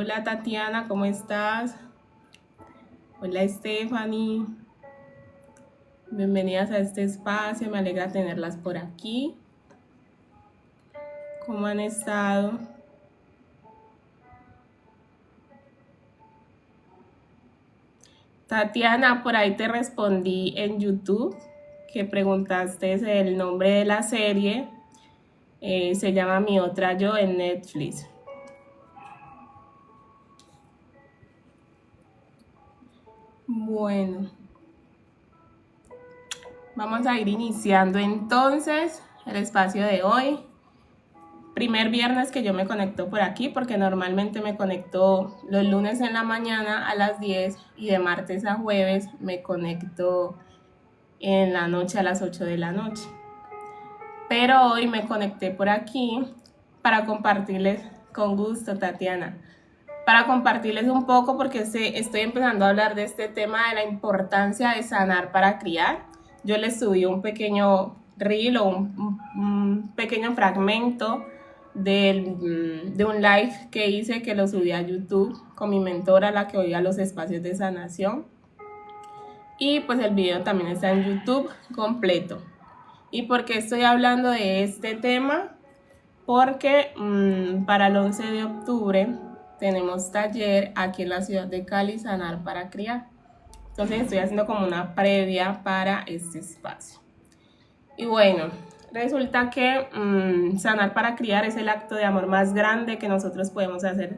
Hola Tatiana, ¿cómo estás? Hola Stephanie. Bienvenidas a este espacio, me alegra tenerlas por aquí. ¿Cómo han estado? Tatiana, por ahí te respondí en YouTube que preguntaste el nombre de la serie. Se llama Mi Otra Yo en Netflix. Bueno, vamos a ir iniciando entonces el espacio de hoy. Primer viernes que yo me conecto por aquí, porque normalmente me conecto los lunes en la mañana a las 10 y de martes a jueves me conecto en la noche a las 8 de la noche. Pero hoy me conecté por aquí para compartirles, con gusto Tatiana, para compartirles un poco porque estoy empezando a hablar de este tema de la importancia de sanar para criar. Yo les subí un pequeño reel o un pequeño fragmento de un live que hice, que lo subí a YouTube con mi mentora, la que oía los espacios de sanación. Y pues el video también está en YouTube completo. ¿Y por qué estoy hablando de este tema? Porque para el 11 de octubre tenemos taller aquí en la ciudad de Cali, Sanar para Criar. Entonces estoy haciendo como una previa para este espacio. Y bueno, resulta que sanar para criar es el acto de amor más grande que nosotros podemos hacer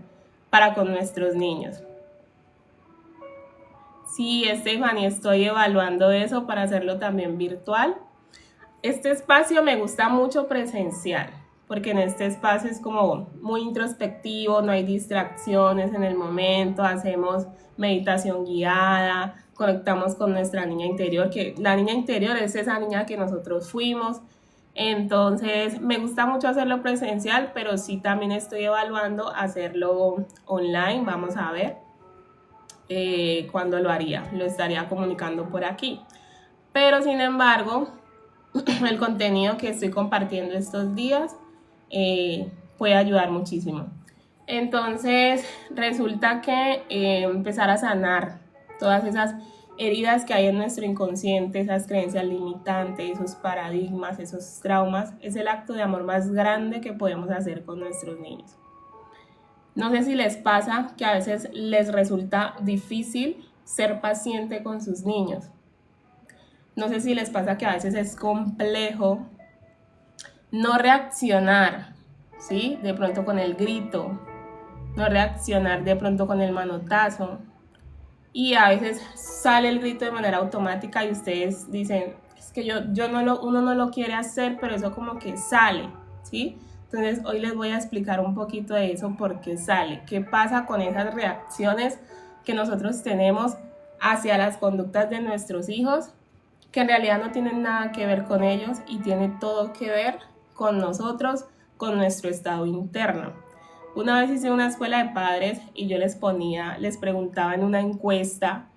para con nuestros niños. Sí, Stephanie, estoy evaluando eso para hacerlo también virtual. Este espacio me gusta mucho presencial, porque en este espacio es como muy introspectivo, no hay distracciones en el momento, hacemos meditación guiada, conectamos con nuestra niña interior, que la niña interior es esa niña que nosotros fuimos. Entonces me gusta mucho hacerlo presencial, pero sí también estoy evaluando hacerlo online. Vamos a ver cuándo lo haría, lo estaría comunicando por aquí. Pero sin embargo, el contenido que estoy compartiendo estos días puede ayudar muchísimo. Entonces resulta que empezar a sanar todas esas heridas que hay en nuestro inconsciente, esas creencias limitantes, esos paradigmas, esos traumas, es el acto de amor más grande que podemos hacer con nuestros niños. No sé si les pasa que a veces les resulta difícil ser paciente con sus niños. No sé si les pasa que a veces es complejo no reaccionar, ¿sí? De pronto con el grito, no reaccionar de pronto con el manotazo. Y a veces sale el grito de manera automática y ustedes dicen, es que uno no lo quiere hacer, pero eso como que sale, ¿sí? Entonces hoy les voy a explicar un poquito de eso, por qué sale, qué pasa con esas reacciones que nosotros tenemos hacia las conductas de nuestros hijos, que en realidad no tienen nada que ver con ellos y tiene todo que ver con nosotros, con nuestro estado interno. Una vez hice una escuela de padres y yo les preguntaba en una encuesta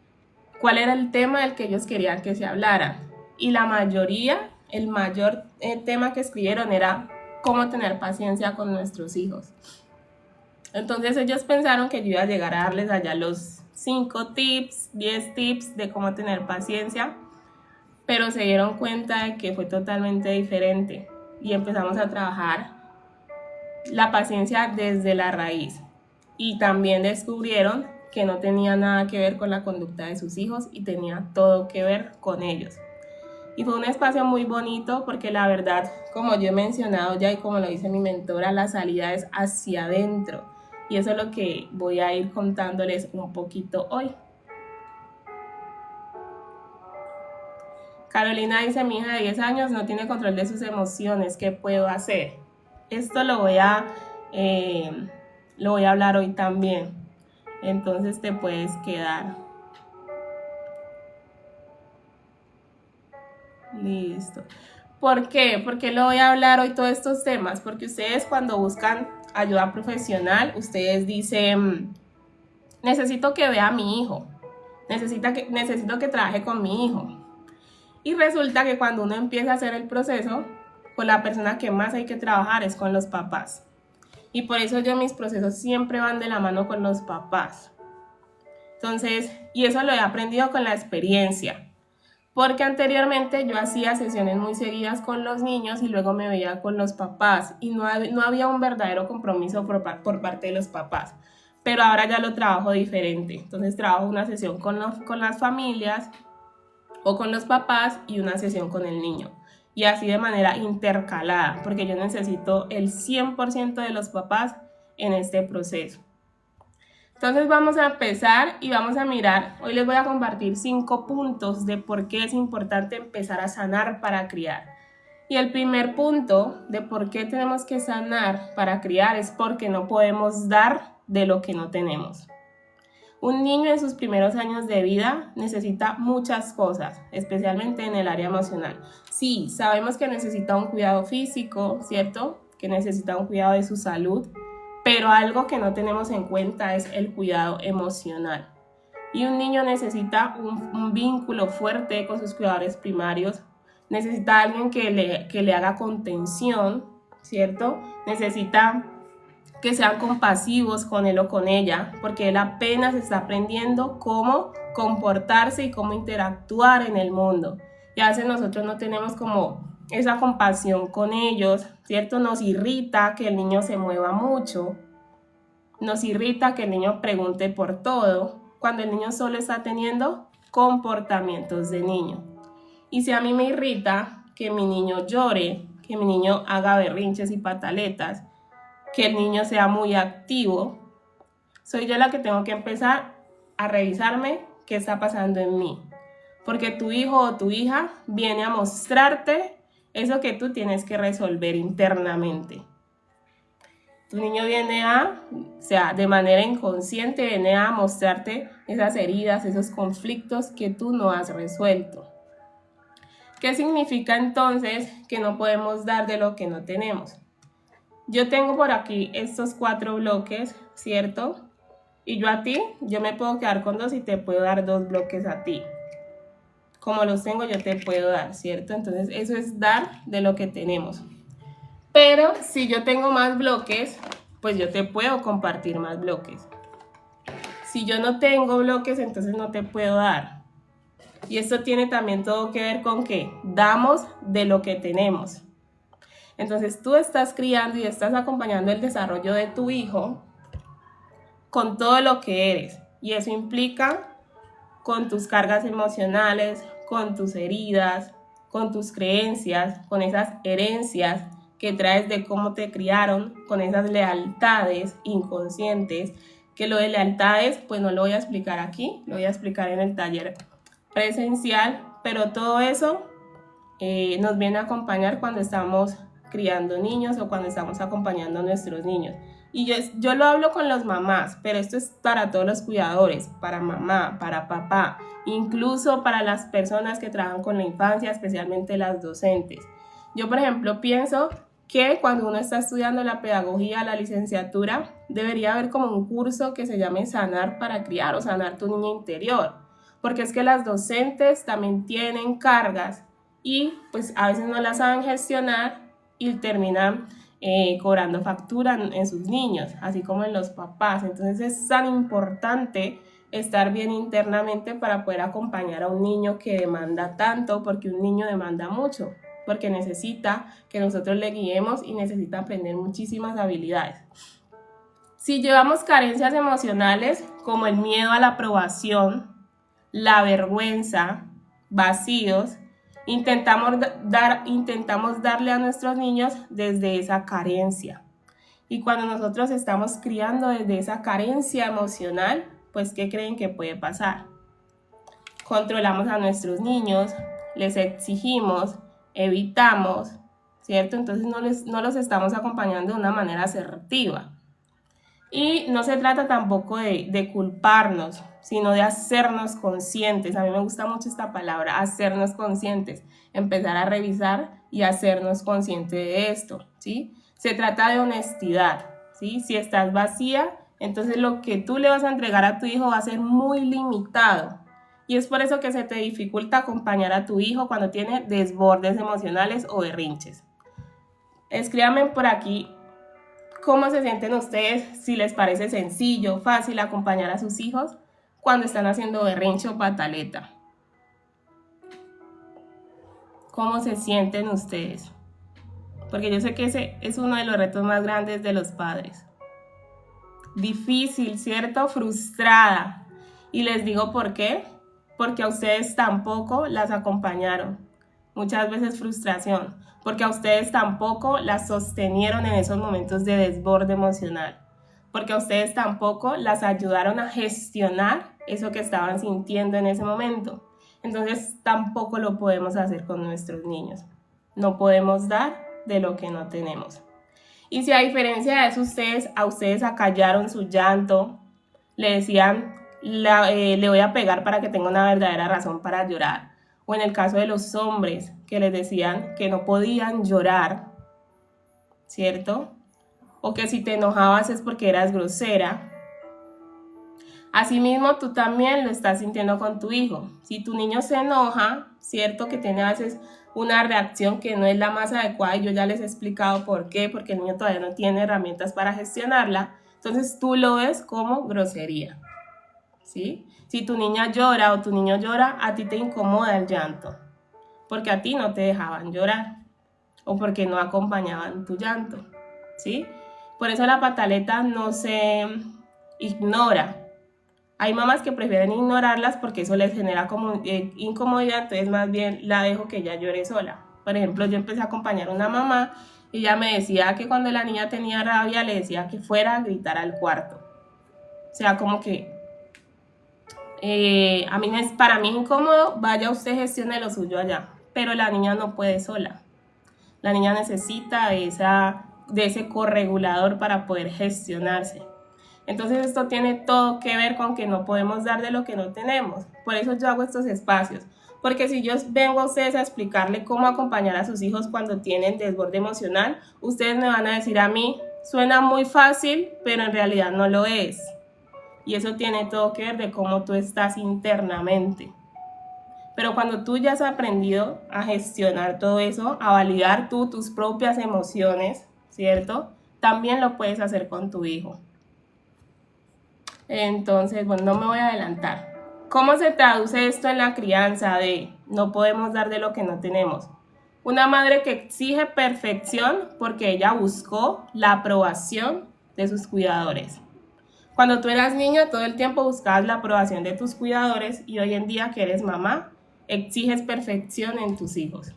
cuál era el tema del que ellos querían que se hablara. Y la mayoría, el mayor tema que escribieron era cómo tener paciencia con nuestros hijos. Entonces ellos pensaron que yo iba a llegar a darles allá los 5 tips, 10 tips de cómo tener paciencia, pero se dieron cuenta de que fue totalmente diferente y empezamos a trabajar la paciencia desde la raíz. Y también descubrieron que no tenía nada que ver con la conducta de sus hijos y tenía todo que ver con ellos. Y fue un espacio muy bonito porque la verdad, como yo he mencionado ya y como lo dice mi mentora, la salida es hacia adentro. Y eso es lo que voy a ir contándoles un poquito hoy. Carolina dice, mi hija de 10 años no tiene control de sus emociones, ¿qué puedo hacer? Esto lo voy a hablar hoy también, entonces te puedes quedar. Listo. ¿Por qué? ¿Por qué lo voy a hablar hoy todos estos temas? Porque ustedes cuando buscan ayuda profesional, ustedes dicen, necesito que vea a mi hijo, necesito que trabaje con mi hijo. Y resulta que cuando uno empieza a hacer el proceso, con la persona que más hay que trabajar es con los papás. Y por eso mis procesos siempre van de la mano con los papás. Entonces, y eso lo he aprendido con la experiencia, porque anteriormente yo hacía sesiones muy seguidas con los niños y luego me veía con los papás y no había un verdadero compromiso por parte de los papás. Pero ahora ya lo trabajo diferente. Entonces trabajo una sesión con las familias o con los papás y una sesión con el niño. Y así de manera intercalada, porque yo necesito el 100% de los papás en este proceso. Entonces vamos a empezar y vamos a mirar, hoy les voy a compartir 5 puntos de por qué es importante empezar a sanar para criar. Y el primer punto de por qué tenemos que sanar para criar es porque no podemos dar de lo que no tenemos. Un niño en sus primeros años de vida necesita muchas cosas, especialmente en el área emocional. Sí, sabemos que necesita un cuidado físico, ¿cierto? Que necesita un cuidado de su salud, pero algo que no tenemos en cuenta es el cuidado emocional. Y un niño necesita un vínculo fuerte con sus cuidadores primarios, necesita alguien que le haga contención, ¿cierto? Necesita que sean compasivos con él o con ella, porque él apenas está aprendiendo cómo comportarse y cómo interactuar en el mundo. Y a veces nosotros no tenemos como esa compasión con ellos, ¿cierto? Nos irrita que el niño se mueva mucho, nos irrita que el niño pregunte por todo, cuando el niño solo está teniendo comportamientos de niño. Y si a mí me irrita que mi niño llore, que mi niño haga berrinches y pataletas, que el niño sea muy activo, soy yo la que tengo que empezar a revisarme qué está pasando en mí. Porque tu hijo o tu hija viene a mostrarte eso que tú tienes que resolver internamente. Tu niño viene de manera inconsciente, viene a mostrarte esas heridas, esos conflictos que tú no has resuelto. ¿Qué significa entonces que no podemos dar de lo que no tenemos? Yo tengo por aquí estos 4 bloques, ¿cierto? Y yo me puedo quedar con 2 y te puedo dar 2 bloques a ti. Como los tengo, yo te puedo dar, ¿cierto? Entonces, eso es dar de lo que tenemos. Pero si yo tengo más bloques, pues yo te puedo compartir más bloques. Si yo no tengo bloques, entonces no te puedo dar. Y esto tiene también todo que ver con que damos de lo que tenemos. Entonces tú estás criando y estás acompañando el desarrollo de tu hijo con todo lo que eres. Y eso implica con tus cargas emocionales, con tus heridas, con tus creencias, con esas herencias que traes de cómo te criaron, con esas lealtades inconscientes, que lo de lealtades pues no lo voy a explicar aquí, lo voy a explicar en el taller presencial, pero todo eso nos viene a acompañar cuando estamos criando niños o cuando estamos acompañando a nuestros niños. Y yo lo hablo con las mamás, pero esto es para todos los cuidadores, para mamá, para papá, incluso para las personas que trabajan con la infancia, especialmente las docentes. Yo, por ejemplo, pienso que cuando uno está estudiando la pedagogía, la licenciatura, debería haber como un curso que se llame Sanar para Criar o Sanar tu Niña Interior, porque es que las docentes también tienen cargas y pues a veces no las saben gestionar y terminan cobrando factura en sus niños, así como en los papás. Entonces es tan importante estar bien internamente para poder acompañar a un niño que demanda tanto, porque un niño demanda mucho, porque necesita que nosotros le guiemos y necesita aprender muchísimas habilidades. Si llevamos carencias emocionales como el miedo a la aprobación, la vergüenza, vacíos, intentamos darle a nuestros niños desde esa carencia. Y cuando nosotros estamos criando desde esa carencia emocional, pues ¿qué creen que puede pasar? Controlamos a nuestros niños, les exigimos, evitamos, ¿cierto? Entonces no los estamos acompañando de una manera asertiva. Y no se trata tampoco de culparnos, sino de hacernos conscientes. A mí me gusta mucho esta palabra, hacernos conscientes, empezar a revisar y hacernos conscientes de esto, ¿sí? Se trata de honestidad, ¿sí? Si estás vacía, entonces lo que tú le vas a entregar a tu hijo va a ser muy limitado. Y es por eso que se te dificulta acompañar a tu hijo cuando tiene desbordes emocionales o berrinches. Escríbanme por aquí ¿Cómo se sienten ustedes? Si les parece sencillo, fácil acompañar a sus hijos cuando están haciendo berrinche o pataleta. ¿Cómo se sienten ustedes? Porque yo sé que ese es uno de los retos más grandes de los padres. Difícil, ¿cierto? Frustrada. Y les digo por qué. Porque a ustedes tampoco las acompañaron. Muchas veces frustración. Porque a ustedes tampoco las sostenieron en esos momentos de desborde emocional. Porque a ustedes tampoco las ayudaron a gestionar eso que estaban sintiendo en ese momento. Entonces tampoco lo podemos hacer con nuestros niños. No podemos dar de lo que no tenemos. Y si a diferencia de eso a ustedes acallaron su llanto, le decían, le voy a pegar para que tenga una verdadera razón para llorar. O en el caso de los hombres, que les decían que no podían llorar, ¿cierto? O que si te enojabas es porque eras grosera. Asimismo, tú también lo estás sintiendo con tu hijo. Si tu niño se enoja, ¿cierto? Que tiene a veces una reacción que no es la más adecuada, y yo ya les he explicado por qué, porque el niño todavía no tiene herramientas para gestionarla, entonces tú lo ves como grosería, ¿sí? Si tu niña llora o tu niño llora, a ti te incomoda el llanto, porque a ti no te dejaban llorar, o porque no acompañaban tu llanto, ¿sí? Por eso la pataleta no se ignora. Hay mamás que prefieren ignorarlas porque eso les genera como incomodidad, entonces más bien la dejo que ella llore sola. Por ejemplo, yo empecé a acompañar a una mamá y ella me decía que cuando la niña tenía rabia le decía que fuera a gritar al cuarto. O sea, como que para mí es incómodo, vaya usted gestione lo suyo allá, pero la niña no puede sola. La niña necesita de ese corregulador para poder gestionarse. Entonces esto tiene todo que ver con que no podemos dar de lo que no tenemos. Por eso yo hago estos espacios. Porque si yo vengo a ustedes a explicarle cómo acompañar a sus hijos cuando tienen desborde emocional, ustedes me van a decir a mí, suena muy fácil, pero en realidad no lo es. Y eso tiene todo que ver de cómo tú estás internamente. Pero cuando tú ya has aprendido a gestionar todo eso, a validar tú tus propias emociones, ¿cierto? También lo puedes hacer con tu hijo. Entonces, bueno, no me voy a adelantar. ¿Cómo se traduce esto en la crianza de no podemos dar de lo que no tenemos? Una madre que exige perfección porque ella buscó la aprobación de sus cuidadores. Cuando tú eras niño, todo el tiempo buscabas la aprobación de tus cuidadores y hoy en día que eres mamá, exiges perfección en tus hijos.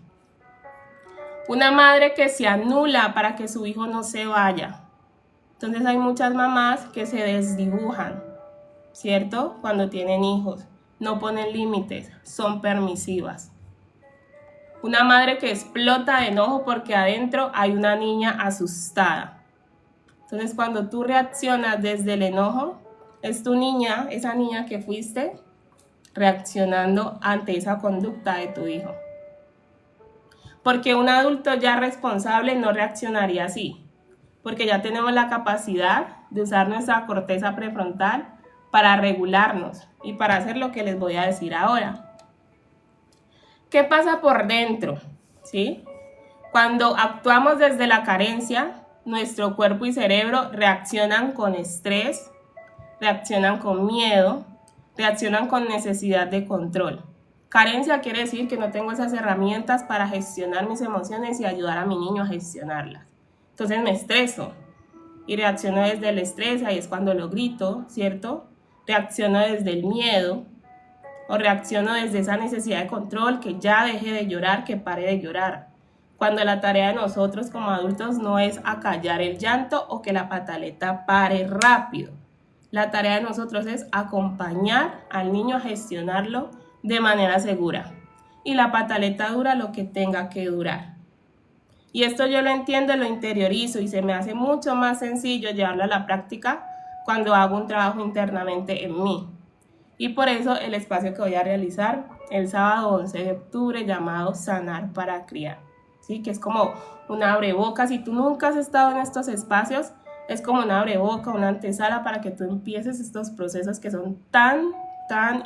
Una madre que se anula para que su hijo no se vaya. Entonces hay muchas mamás que se desdibujan, ¿cierto? Cuando tienen hijos, no ponen límites, son permisivas. Una madre que explota de enojo porque adentro hay una niña asustada. Entonces cuando tú reaccionas desde el enojo, es tu niña, esa niña que fuiste, reaccionando ante esa conducta de tu hijo. Porque un adulto ya responsable no reaccionaría así. Porque ya tenemos la capacidad de usar nuestra corteza prefrontal para regularnos y para hacer lo que les voy a decir ahora. ¿Qué pasa por dentro? ¿Sí? Cuando actuamos desde la carencia, nuestro cuerpo y cerebro reaccionan con estrés, reaccionan con miedo, reaccionan con necesidad de control. Carencia quiere decir que no tengo esas herramientas para gestionar mis emociones y ayudar a mi niño a gestionarlas. Entonces me estreso y reacciono desde el estrés, ahí es cuando lo grito, ¿cierto? Reacciono desde el miedo o reacciono desde esa necesidad de control, que ya deje de llorar, que pare de llorar. Cuando la tarea de nosotros como adultos no es acallar el llanto o que la pataleta pare rápido. La tarea de nosotros es acompañar al niño a gestionarlo de manera segura. Y la pataleta dura lo que tenga que durar. Y esto yo lo entiendo, lo interiorizo y se me hace mucho más sencillo llevarlo a la práctica cuando hago un trabajo internamente en mí. Y por eso el espacio que voy a realizar el sábado 11 de octubre llamado Sanar para Criar. ¿Sí? Que es como un abrebocas. Si tú nunca has estado en estos espacios, es como un abreboca, una antesala para que tú empieces estos procesos que son tan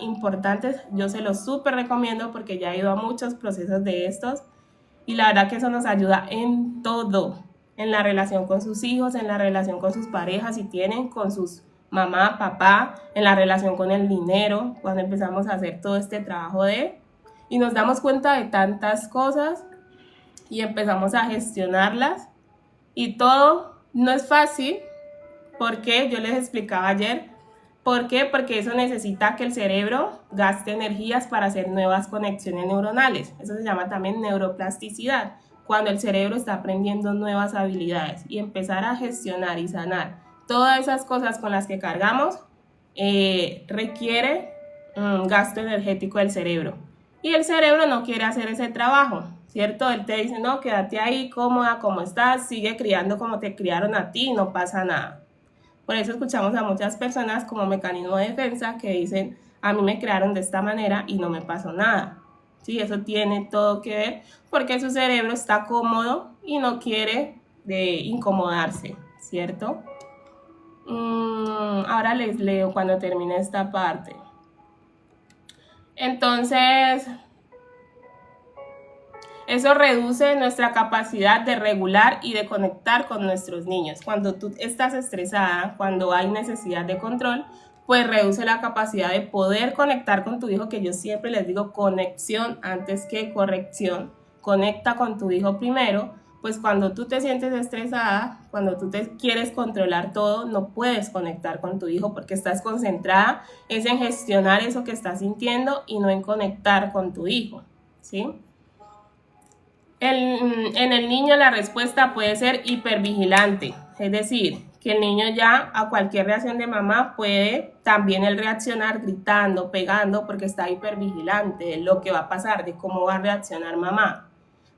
importantes. Yo se los súper recomiendo porque ya he ido a muchos procesos de estos. Y la verdad que eso nos ayuda en todo. en la relación con sus hijos, en la relación con sus parejas, si tienen, con sus mamá, papá, en la relación con el dinero, cuando empezamos a hacer todo este trabajo y nos damos cuenta de tantas cosas y empezamos a gestionarlas y todo no es fácil, porque yo les explicaba ayer, ¿por qué? Porque eso necesita que el cerebro gaste energías para hacer nuevas conexiones neuronales, eso se llama también neuroplasticidad, cuando el cerebro está aprendiendo nuevas habilidades y empezar a gestionar y sanar todas esas cosas con las que cargamos requiere gasto energético del cerebro. Y el cerebro no quiere hacer ese trabajo, ¿cierto? Él te dice, no, quédate ahí cómoda, como estás, sigue criando como te criaron a ti, no pasa nada. Por eso escuchamos a muchas personas como mecanismo de defensa que dicen, a mí me crearon de esta manera y no me pasó nada. Sí, eso tiene todo que ver porque su cerebro está cómodo y no quiere incomodarse, ¿cierto? Ahora les leo cuando termine esta parte. Entonces, eso reduce nuestra capacidad de regular y de conectar con nuestros niños. Cuando tú estás estresada, cuando hay necesidad de control, pues reduce la capacidad de poder conectar con tu hijo, que yo siempre les digo conexión antes que corrección. Conecta con tu hijo primero, pues cuando tú te sientes estresada, cuando tú te quieres controlar todo, no puedes conectar con tu hijo porque estás concentrada es en gestionar eso que estás sintiendo y no en conectar con tu hijo, ¿sí? En el niño la respuesta puede ser hipervigilante, es decir, que el niño ya a cualquier reacción de mamá puede también él reaccionar gritando, pegando, porque está hipervigilante de lo que va a pasar, de cómo va a reaccionar mamá.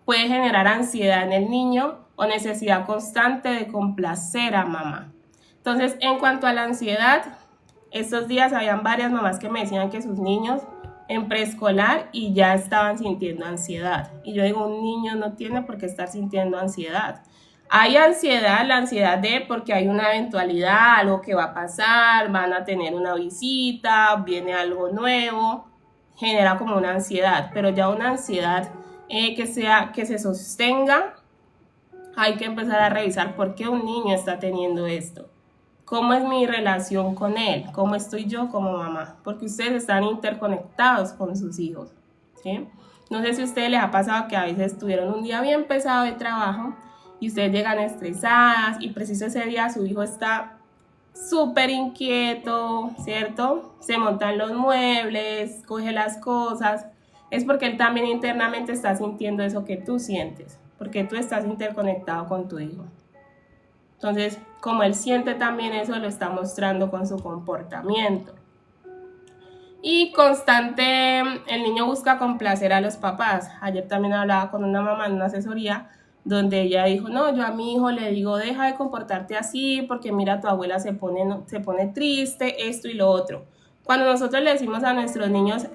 Puede generar ansiedad en el niño o necesidad constante de complacer a mamá. Entonces, en cuanto a la ansiedad, estos días habían varias mamás que me decían que sus niños en preescolar y ya estaban sintiendo ansiedad. Y yo digo, un niño no tiene por qué estar sintiendo ansiedad. Hay ansiedad, la ansiedad de porque hay una eventualidad, algo que va a pasar, van a tener una visita, viene algo nuevo, genera como una ansiedad, pero ya una ansiedad que se sostenga, hay que empezar a revisar por qué un niño está teniendo esto. ¿Cómo es mi relación con él? ¿Cómo estoy yo como mamá? Porque ustedes están interconectados con sus hijos, ¿sí? No sé si a ustedes les ha pasado que a veces tuvieron un día bien pesado de trabajo y ustedes llegan estresadas y preciso ese día su hijo está súper inquieto, ¿cierto? Se montan los muebles, coge las cosas. Es porque él también internamente está sintiendo eso que tú sientes, porque tú estás interconectado con tu hijo. Entonces, como él siente también eso, lo está mostrando con su comportamiento. Y constante, el niño busca complacer a los papás. Ayer también hablaba con una mamá en una asesoría donde ella dijo, no, yo a mi hijo le digo, deja de comportarte así porque mira, tu abuela se pone triste, esto y lo otro. Cuando nosotros le decimos a nuestros niños,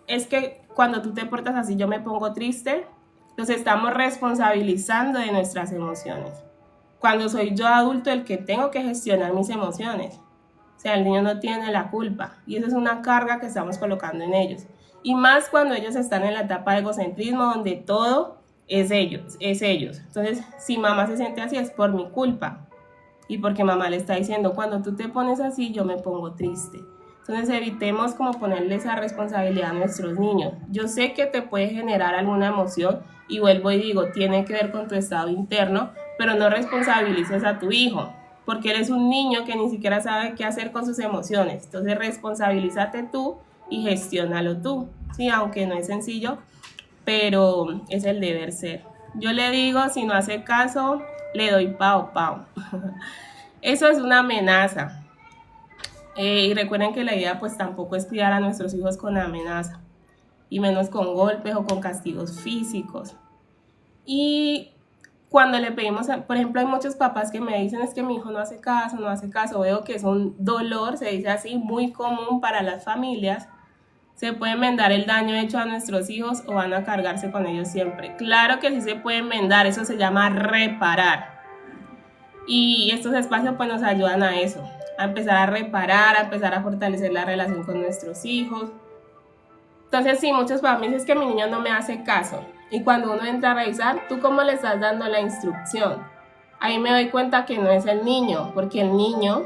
es que cuando tú te portas así yo me pongo triste, los estamos responsabilizando de nuestras emociones. Cuando soy yo adulto el que tengo que gestionar mis emociones. O sea, el niño no tiene la culpa y eso es una carga que estamos colocando en ellos. Y más cuando ellos están en la etapa de egocentrismo donde todo es ellos. Entonces, si mamá se siente así es por mi culpa y porque mamá le está diciendo, cuando tú te pones así yo me pongo triste. Entonces evitemos como ponerle esa responsabilidad a nuestros niños. Yo sé que te puede generar alguna emoción y vuelvo y digo, tiene que ver con tu estado interno, pero no responsabilices a tu hijo, porque eres un niño que ni siquiera sabe qué hacer con sus emociones. Entonces responsabilízate tú y gestiónalo tú, ¿sí? Aunque no es sencillo, pero es el deber ser. Yo le digo, si no hace caso, le doy pao pao. Eso es una amenaza. Y recuerden que la idea pues tampoco es criar a nuestros hijos con amenaza, y menos con golpes o con castigos físicos. Y cuando le pedimos, por ejemplo, hay muchos papás que me dicen es que mi hijo no hace caso, veo que es un dolor, se dice así, muy común para las familias. ¿Se puede enmendar el daño hecho a nuestros hijos o van a cargarse con ellos siempre? Claro que sí se puede enmendar, eso se llama reparar. Y estos espacios pues nos ayudan a eso, a empezar a reparar, a empezar a fortalecer la relación con nuestros hijos. Entonces sí, muchos papás me dicen que mi niño no me hace caso. Y cuando uno entra a revisar, ¿tú cómo le estás dando la instrucción? ahí me doy cuenta que no es el niño, porque el niño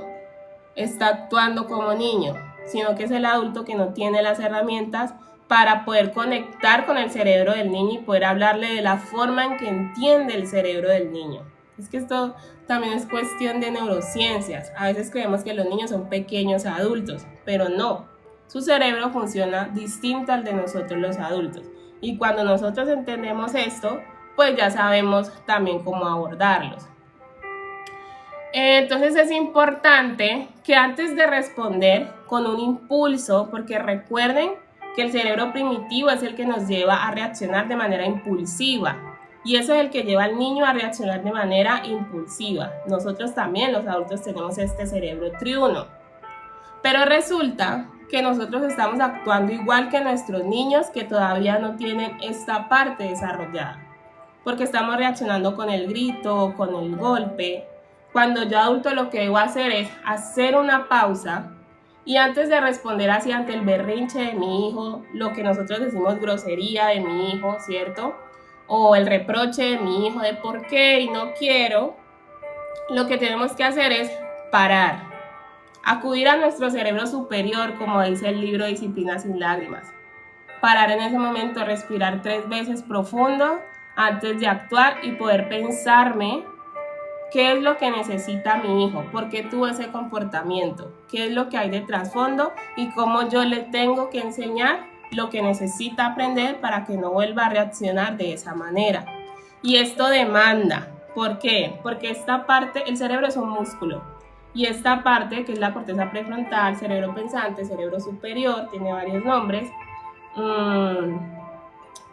está actuando como niño, sino que es el adulto que no tiene las herramientas para poder conectar con el cerebro del niño y poder hablarle de la forma en que entiende el cerebro del niño. Es que esto también es cuestión de neurociencias. A veces creemos que los niños son pequeños adultos, pero no. Su cerebro funciona distinto al de nosotros los adultos. Y cuando nosotros entendemos esto, pues ya sabemos también cómo abordarlos. Entonces es importante que antes de responder con un impulso, porque recuerden que el cerebro primitivo es el que nos lleva a reaccionar de manera impulsiva y eso es el que lleva al niño a reaccionar de manera impulsiva. Nosotros también, los adultos, tenemos este cerebro triuno, pero resulta que nosotros estamos actuando igual que nuestros niños que todavía no tienen esta parte desarrollada, porque estamos reaccionando con el grito, con el golpe. Cuando yo adulto lo que debo hacer es hacer una pausa y antes de responder así ante el berrinche de mi hijo, lo que nosotros decimos grosería de mi hijo, ¿cierto? O el reproche de mi hijo de por qué y no quiero, lo que tenemos que hacer es parar, acudir a nuestro cerebro superior, como dice el libro Disciplina sin lágrimas. Parar en ese momento, respirar 3 veces profundo antes de actuar y poder pensarme qué es lo que necesita mi hijo, por qué tuvo ese comportamiento, qué es lo que hay de trasfondo y cómo yo le tengo que enseñar lo que necesita aprender para que no vuelva a reaccionar de esa manera. Y esto demanda, ¿por qué? Porque esta parte, el cerebro es un músculo y esta parte, que es la corteza prefrontal, cerebro pensante, cerebro superior, tiene varios nombres,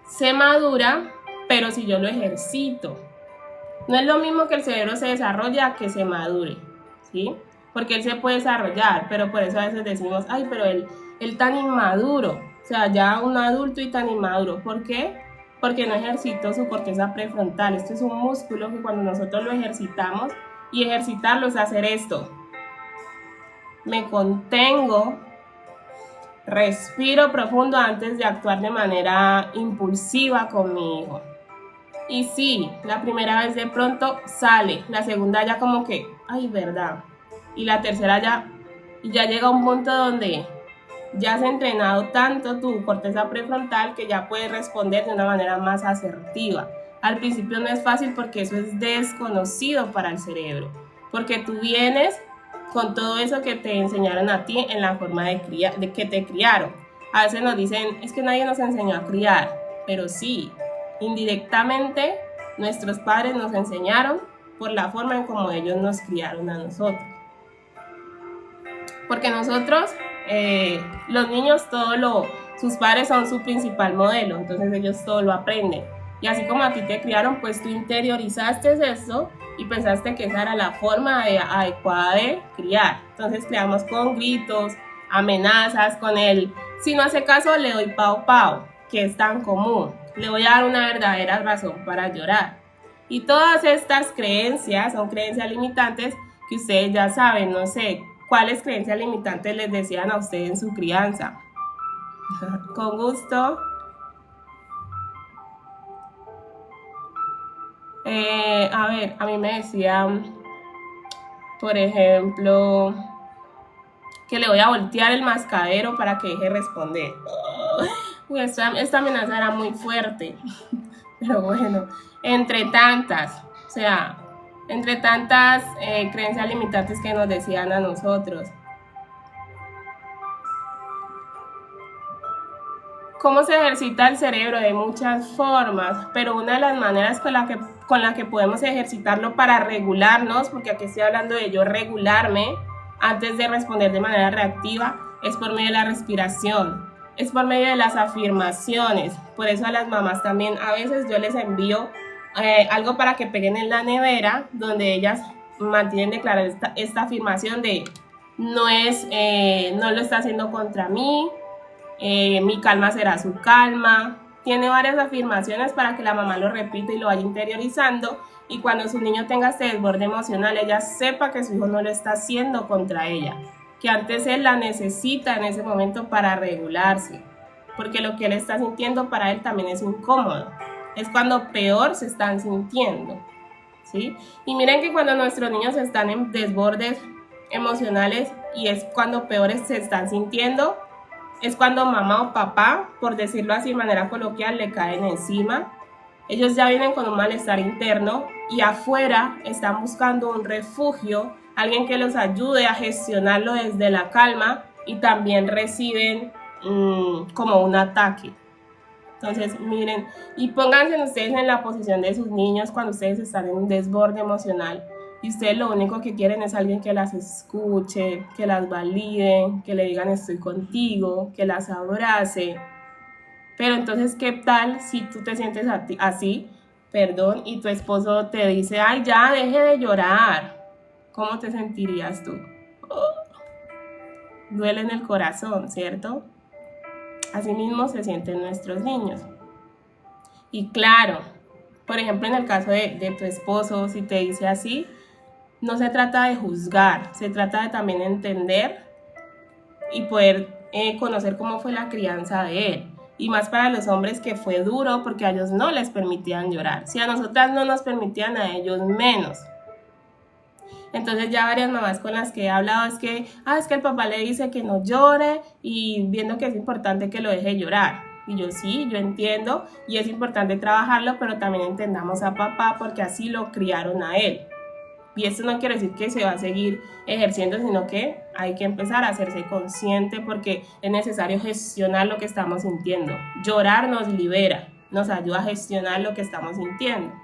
se madura, pero si yo lo ejercito. No es lo mismo que el cerebro se desarrolla que se madure, ¿sí? Porque él se puede desarrollar, pero por eso a veces decimos, ay, pero él tan inmaduro, o sea, ya un adulto y tan inmaduro. ¿Por qué? Porque no ejercitó su corteza prefrontal. Esto es un músculo que cuando nosotros lo ejercitamos, y ejercitarlo es hacer esto. Me contengo, respiro profundo antes de actuar de manera impulsiva con mi hijo. Y sí, la primera vez de pronto sale, la segunda ya como que, ay, verdad. Y la tercera ya llega a un punto donde ya has entrenado tanto tu corteza prefrontal que ya puedes responder de una manera más asertiva. Al principio no es fácil porque eso es desconocido para el cerebro, porque tú vienes con todo eso que te enseñaron a ti en la forma de que te criaron. A veces nos dicen, es que nadie nos enseñó a criar, pero sí. Indirectamente, nuestros padres nos enseñaron por la forma en cómo ellos nos criaron a nosotros. Porque nosotros, los niños, sus padres son su principal modelo, entonces ellos todo lo aprenden. Y así como a ti te criaron, pues tú interiorizaste eso y pensaste que esa era la forma adecuada de criar. Entonces creamos con gritos, amenazas, con el, si no hace caso, le doy pau pau, que es tan común. Le voy a dar una verdadera razón para llorar. Y todas estas creencias son creencias limitantes que ustedes ya saben. No sé cuáles creencias limitantes les decían a ustedes en su crianza. Con gusto. A ver, a mí me decían, por ejemplo, que le voy a voltear el mascadero para que deje responder. Esta amenaza era muy fuerte, pero bueno, entre tantas creencias limitantes que nos decían a nosotros. ¿Cómo se ejercita el cerebro? De muchas formas, pero una de las maneras con la que podemos ejercitarlo para regularnos, porque aquí estoy hablando de yo regularme antes de responder de manera reactiva, es por medio de la respiración. Es por medio de las afirmaciones. Por eso a las mamás también a veces yo les envío algo para que peguen en la nevera, donde ellas mantienen declarada esta afirmación de no lo está haciendo contra mí, mi calma será su calma. Tiene varias afirmaciones para que la mamá lo repita y lo vaya interiorizando, y cuando su niño tenga este desborde emocional, ella sepa que su hijo no lo está haciendo contra ella, que antes él la necesita en ese momento para regularse, porque lo que él está sintiendo para él también es incómodo. Es cuando peor se están sintiendo, ¿sí? Y miren que cuando nuestros niños están en desbordes emocionales y es cuando peores se están sintiendo, es cuando mamá o papá, por decirlo así de manera coloquial, le caen encima. Ellos ya vienen con un malestar interno y afuera están buscando un refugio, alguien que los ayude a gestionarlo desde la calma, y también reciben como un ataque. Entonces, miren, y pónganse ustedes en la posición de sus niños cuando ustedes están en un desborde emocional y ustedes lo único que quieren es alguien que las escuche, que las valide, que le digan estoy contigo, que las abrace. Pero entonces, ¿qué tal si tú te sientes así, perdón, y tu esposo te dice, ay, ya, deje de llorar? ¿Cómo te sentirías tú? Duele en el corazón, ¿cierto? Así mismo se sienten nuestros niños. Y claro, por ejemplo, en el caso de tu esposo, si te dice así, no se trata de juzgar, se trata de también entender y poder conocer cómo fue la crianza de él. Y más para los hombres, que fue duro porque a ellos no les permitían llorar. Si a nosotras no nos permitían, a ellos menos. Entonces ya varias mamás con las que he hablado es que el papá le dice que no llore y viendo que es importante que lo deje llorar. Y yo sí, yo entiendo y es importante trabajarlo, pero también entendamos a papá porque así lo criaron a él. Y esto no quiere decir que se va a seguir ejerciendo, sino que hay que empezar a hacerse consciente porque es necesario gestionar lo que estamos sintiendo. Llorar nos libera, nos ayuda a gestionar lo que estamos sintiendo.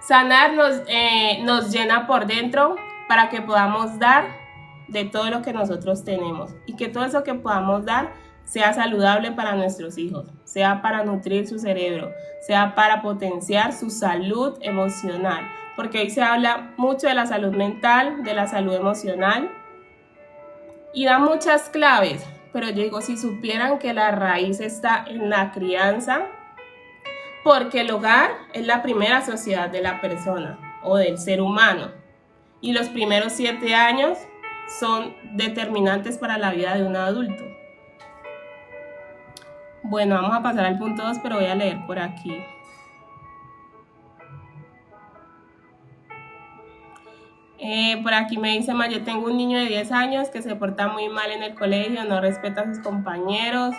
Sanar nos llena por dentro para que podamos dar de todo lo que nosotros tenemos y que todo eso que podamos dar sea saludable para nuestros hijos, sea para nutrir su cerebro, sea para potenciar su salud emocional, porque hoy se habla mucho de la salud mental, de la salud emocional y da muchas claves, pero yo digo, si supieran que la raíz está en la crianza, porque el hogar es la primera sociedad de la persona o del ser humano y los primeros 7 años son determinantes para la vida de un adulto. Bueno, vamos a pasar al punto 2, pero voy a leer por aquí. Por aquí me dice, yo tengo un niño de 10 años que se porta muy mal en el colegio, no respeta a sus compañeros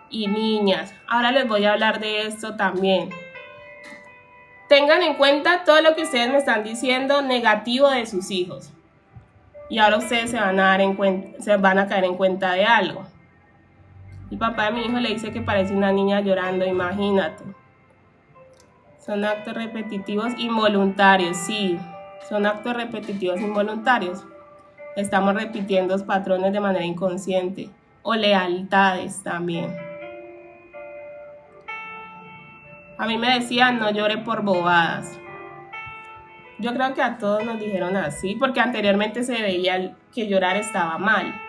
y niñas. Ahora les voy a hablar de esto también. Tengan en cuenta todo lo que ustedes me están diciendo negativo de sus hijos. Y ahora ustedes se van a caer en cuenta de algo. El papá de mi hijo le dice que parece una niña llorando, imagínate. Son actos repetitivos involuntarios, sí. Son actos repetitivos involuntarios. Estamos repitiendo los patrones de manera inconsciente. O lealtades también. A mí me decían, no llore por bobadas. Yo creo que a todos nos dijeron así, porque anteriormente se veía que llorar estaba mal.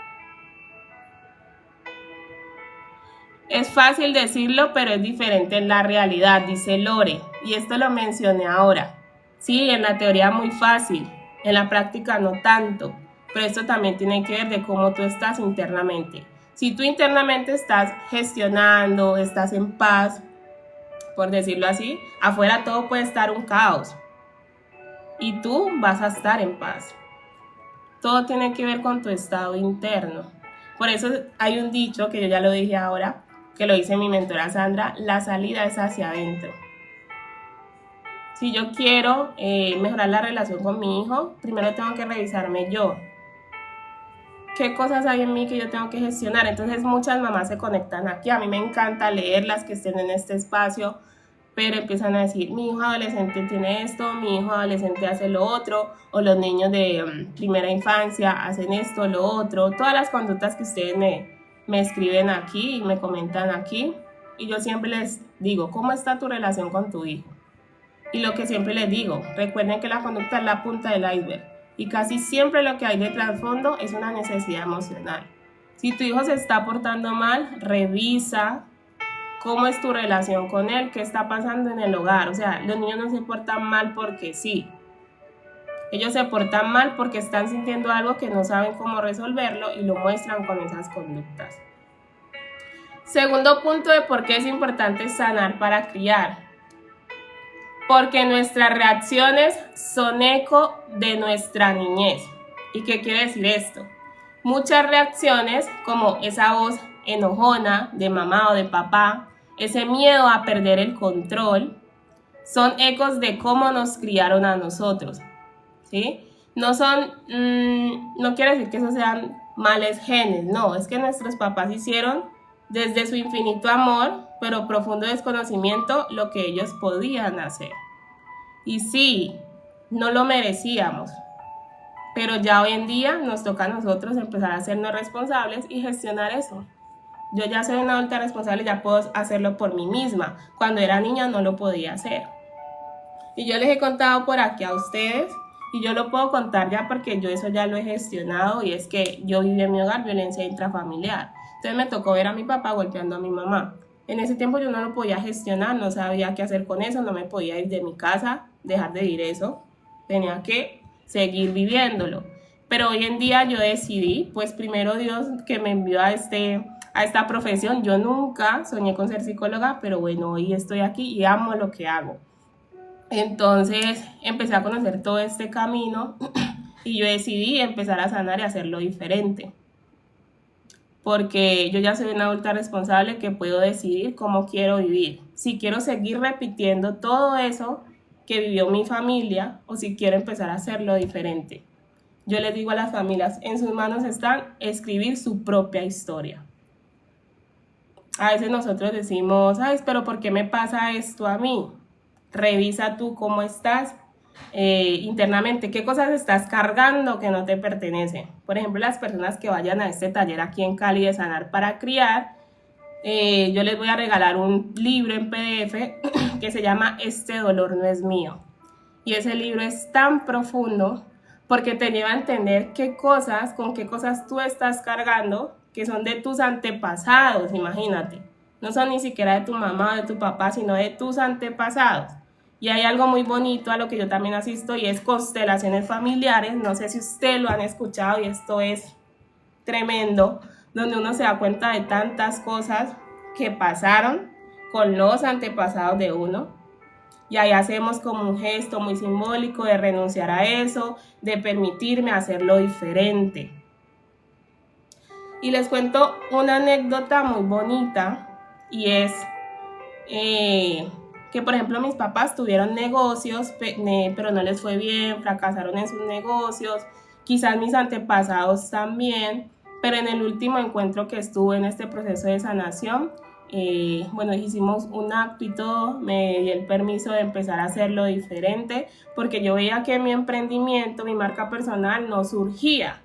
Es fácil decirlo, pero es diferente en la realidad, dice Lore. Y esto lo mencioné ahora. Sí, en la teoría muy fácil, en la práctica no tanto. Pero esto también tiene que ver de cómo tú estás internamente. Si tú internamente estás gestionando, estás en paz, por decirlo así, afuera todo puede estar un caos. Y tú vas a estar en paz. Todo tiene que ver con tu estado interno. Por eso hay un dicho que yo ya lo dije ahora, que lo dice mi mentora Sandra, la salida es hacia adentro. Si yo quiero mejorar la relación con mi hijo, primero tengo que revisarme yo. ¿Qué cosas hay en mí que yo tengo que gestionar? Entonces muchas mamás se conectan aquí. A mí me encanta leerlas que estén en este espacio, pero empiezan a decir, mi hijo adolescente tiene esto, mi hijo adolescente hace lo otro, o los niños de primera infancia hacen esto, lo otro. Todas las conductas que ustedes me escriben aquí y me comentan aquí. Y yo siempre les digo, ¿cómo está tu relación con tu hijo? Y lo que siempre les digo, recuerden que la conducta es la punta del iceberg. Y casi siempre lo que hay de trasfondo es una necesidad emocional. Si tu hijo se está portando mal, revisa cómo es tu relación con él, qué está pasando en el hogar. O sea, los niños no se portan mal porque sí. Ellos se portan mal porque están sintiendo algo que no saben cómo resolverlo y lo muestran con esas conductas. Segundo punto de por qué es importante sanar para criar. porque nuestras reacciones son eco de nuestra niñez. ¿Y qué quiere decir esto? Muchas reacciones, como esa voz enojona de mamá o de papá, ese miedo a perder el control, son ecos de cómo nos criaron a nosotros, ¿sí? No quiere decir que esos sean males genes, no, es que nuestros papás hicieron desde su infinito amor, pero profundo desconocimiento, lo que ellos podían hacer. Y sí, no lo merecíamos, pero ya hoy en día nos toca a nosotros empezar a hacernos responsables y gestionar eso. Yo ya soy una adulta responsable, ya puedo hacerlo por mí misma. Cuando era niña no lo podía hacer. Y yo les he contado por aquí a ustedes, y yo lo puedo contar ya porque yo eso ya lo he gestionado, y es que yo viví en mi hogar violencia intrafamiliar. Entonces me tocó ver a mi papá golpeando a mi mamá. En ese tiempo yo no lo podía gestionar, no sabía qué hacer con eso, no me podía ir de mi casa, dejar de vivir eso. Tenía que seguir viviéndolo. Pero hoy en día yo decidí, pues primero Dios que me envió a esta profesión. Yo nunca soñé con ser psicóloga, pero bueno, hoy estoy aquí y amo lo que hago. Entonces empecé a conocer todo este camino y yo decidí empezar a sanar y hacerlo diferente. Porque yo ya soy una adulta responsable que puedo decidir cómo quiero vivir. Si quiero seguir repitiendo todo eso que vivió mi familia o si quiero empezar a hacerlo diferente. Yo les digo a las familias, en sus manos está escribir su propia historia. A veces nosotros decimos, ay, pero ¿por qué me pasa esto a mí? Revisa tú cómo estás internamente, qué cosas estás cargando que no te pertenecen. Por ejemplo, las personas que vayan a este taller aquí en Cali de Sanar para Criar, yo les voy a regalar un libro en PDF que se llama Este dolor no es mío. Y ese libro es tan profundo porque te lleva a entender con qué cosas tú estás cargando, que son de tus antepasados, imagínate. No son ni siquiera de tu mamá o de tu papá, sino de tus antepasados. Y hay algo muy bonito a lo que yo también asisto y es constelaciones familiares. No sé si ustedes lo han escuchado y esto es tremendo, donde uno se da cuenta de tantas cosas que pasaron con los antepasados de uno. Y ahí hacemos como un gesto muy simbólico de renunciar a eso, de permitirme hacerlo diferente. Y les cuento una anécdota muy bonita y es que, por ejemplo, mis papás tuvieron negocios, pero no les fue bien, fracasaron en sus negocios, quizás mis antepasados también, pero en el último encuentro que estuve en este proceso de sanación, bueno, hicimos un acto y todo, me di el permiso de empezar a hacerlo diferente, porque yo veía que mi emprendimiento, mi marca personal no surgía.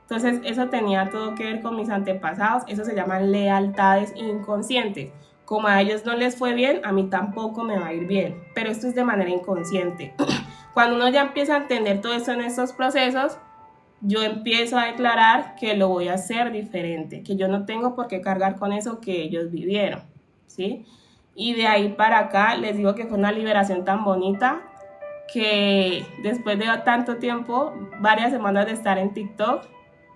Entonces eso tenía todo que ver con mis antepasados, eso se llaman lealtades inconscientes. Como a ellos no les fue bien, a mí tampoco me va a ir bien, pero esto es de manera inconsciente. Cuando uno ya empieza a entender todo esto en estos procesos, yo empiezo a declarar que lo voy a hacer diferente, que yo no tengo por qué cargar con eso que ellos vivieron, ¿sí? Y de ahí para acá les digo que fue una liberación tan bonita que después de tanto tiempo, varias semanas de estar en TikTok,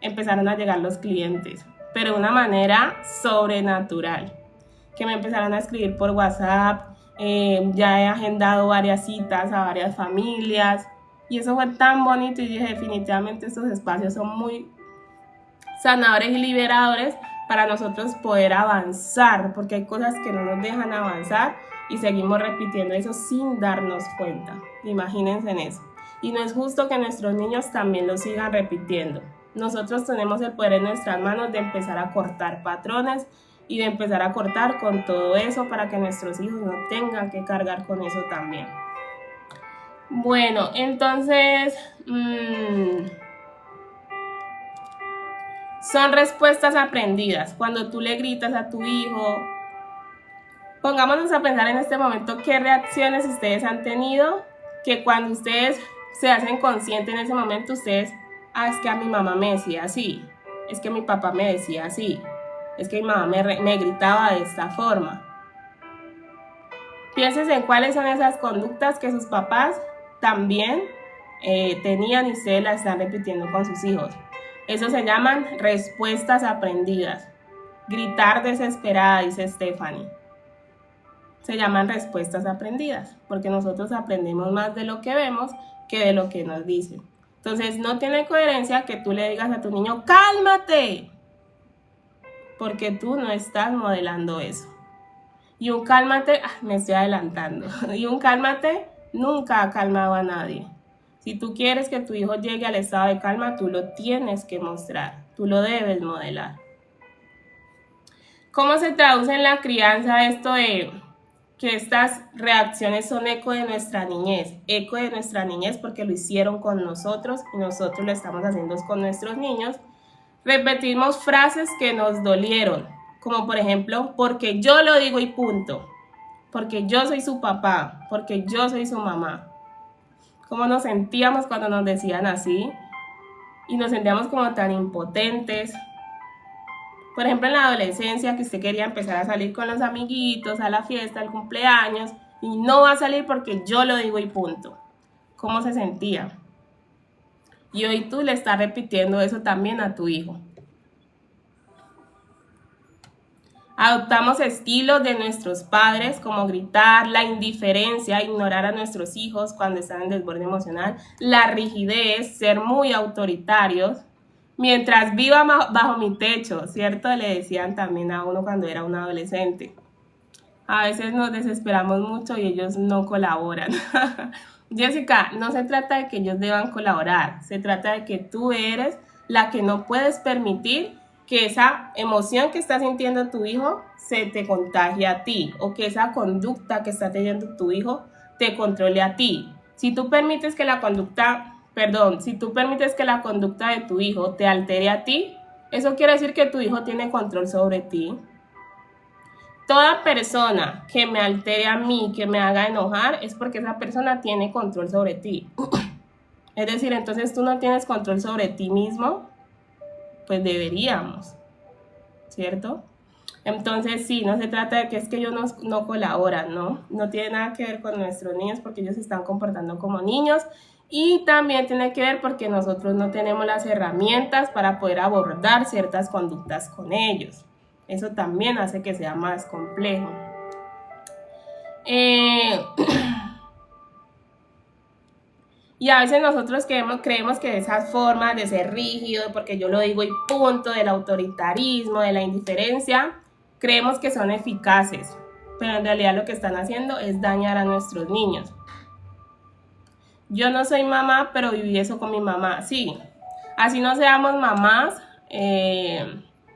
empezaron a llegar los clientes, pero de una manera sobrenatural, que me empezaron a escribir por WhatsApp, ya he agendado varias citas a varias familias, y eso fue tan bonito y dije, definitivamente estos espacios son muy sanadores y liberadores para nosotros poder avanzar, porque hay cosas que no nos dejan avanzar y seguimos repitiendo eso sin darnos cuenta. Imagínense en eso. Y no es justo que nuestros niños también lo sigan repitiendo. Nosotros tenemos el poder en nuestras manos de empezar a cortar patrones y de empezar a cortar con todo eso para que nuestros hijos no tengan que cargar con eso también. Bueno, entonces son respuestas aprendidas. Cuando tú le gritas a tu hijo, pongámonos a pensar en este momento qué reacciones ustedes han tenido, que cuando ustedes se hacen conscientes en ese momento, ustedes, es que a mi mamá me decía así, es que mi papá me decía así, es que mi mamá me gritaba de esta forma. Piensen en cuáles son esas conductas que sus papás también tenían y ustedes las están repitiendo con sus hijos. Eso se llaman respuestas aprendidas. Gritar desesperada, dice Stephanie. Se llaman respuestas aprendidas, porque nosotros aprendemos más de lo que vemos que de lo que nos dicen. Entonces no tiene coherencia que tú le digas a tu niño, cálmate, porque tú no estás modelando eso. Y un cálmate, me estoy adelantando, y un cálmate nunca ha calmado a nadie. Si tú quieres que tu hijo llegue al estado de calma, tú lo tienes que mostrar, tú lo debes modelar. ¿Cómo se traduce en la crianza esto de que estas reacciones son eco de nuestra niñez? Eco de nuestra niñez porque lo hicieron con nosotros y nosotros lo estamos haciendo con nuestros niños. Repetimos frases que nos dolieron, como por ejemplo, porque yo lo digo y punto, porque yo soy su papá, porque yo soy su mamá. ¿Cómo nos sentíamos cuando nos decían así? Y nos sentíamos como tan impotentes. Por ejemplo, en la adolescencia, que usted quería empezar a salir con los amiguitos, a la fiesta, al cumpleaños, y no va a salir porque yo lo digo y punto. ¿Cómo se sentía? Y hoy tú le estás repitiendo eso también a tu hijo. Adoptamos estilos de nuestros padres, como gritar, la indiferencia, ignorar a nuestros hijos cuando están en desborde emocional, la rigidez, ser muy autoritarios. Mientras viva bajo mi techo, ¿cierto? Le decían también a uno cuando era un adolescente. A veces nos desesperamos mucho y ellos no colaboran. Jessica, no se trata de que ellos deban colaborar, se trata de que tú eres la que no puedes permitir que esa emoción que está sintiendo tu hijo se te contagie a ti, o que esa conducta que está teniendo tu hijo te controle a ti. Si tú permites que la conducta de tu hijo te altere a ti, eso quiere decir que tu hijo tiene control sobre ti. Toda persona que me altere a mí, que me haga enojar, es porque esa persona tiene control sobre ti. Es decir, entonces tú no tienes control sobre ti mismo, pues deberíamos, ¿cierto? Entonces sí, no se trata de que es que ellos no colaboran, ¿no? No tiene nada que ver con nuestros niños porque ellos se están comportando como niños, y también tiene que ver porque nosotros no tenemos las herramientas para poder abordar ciertas conductas con ellos. Eso también hace que sea más complejo. Y a veces nosotros creemos que esas formas de ser rígido, porque yo lo digo y punto, del autoritarismo, de la indiferencia, creemos que son eficaces, pero en realidad lo que están haciendo es dañar a nuestros niños. Yo no soy mamá, pero viví eso con mi mamá. Sí, así no seamos mamás,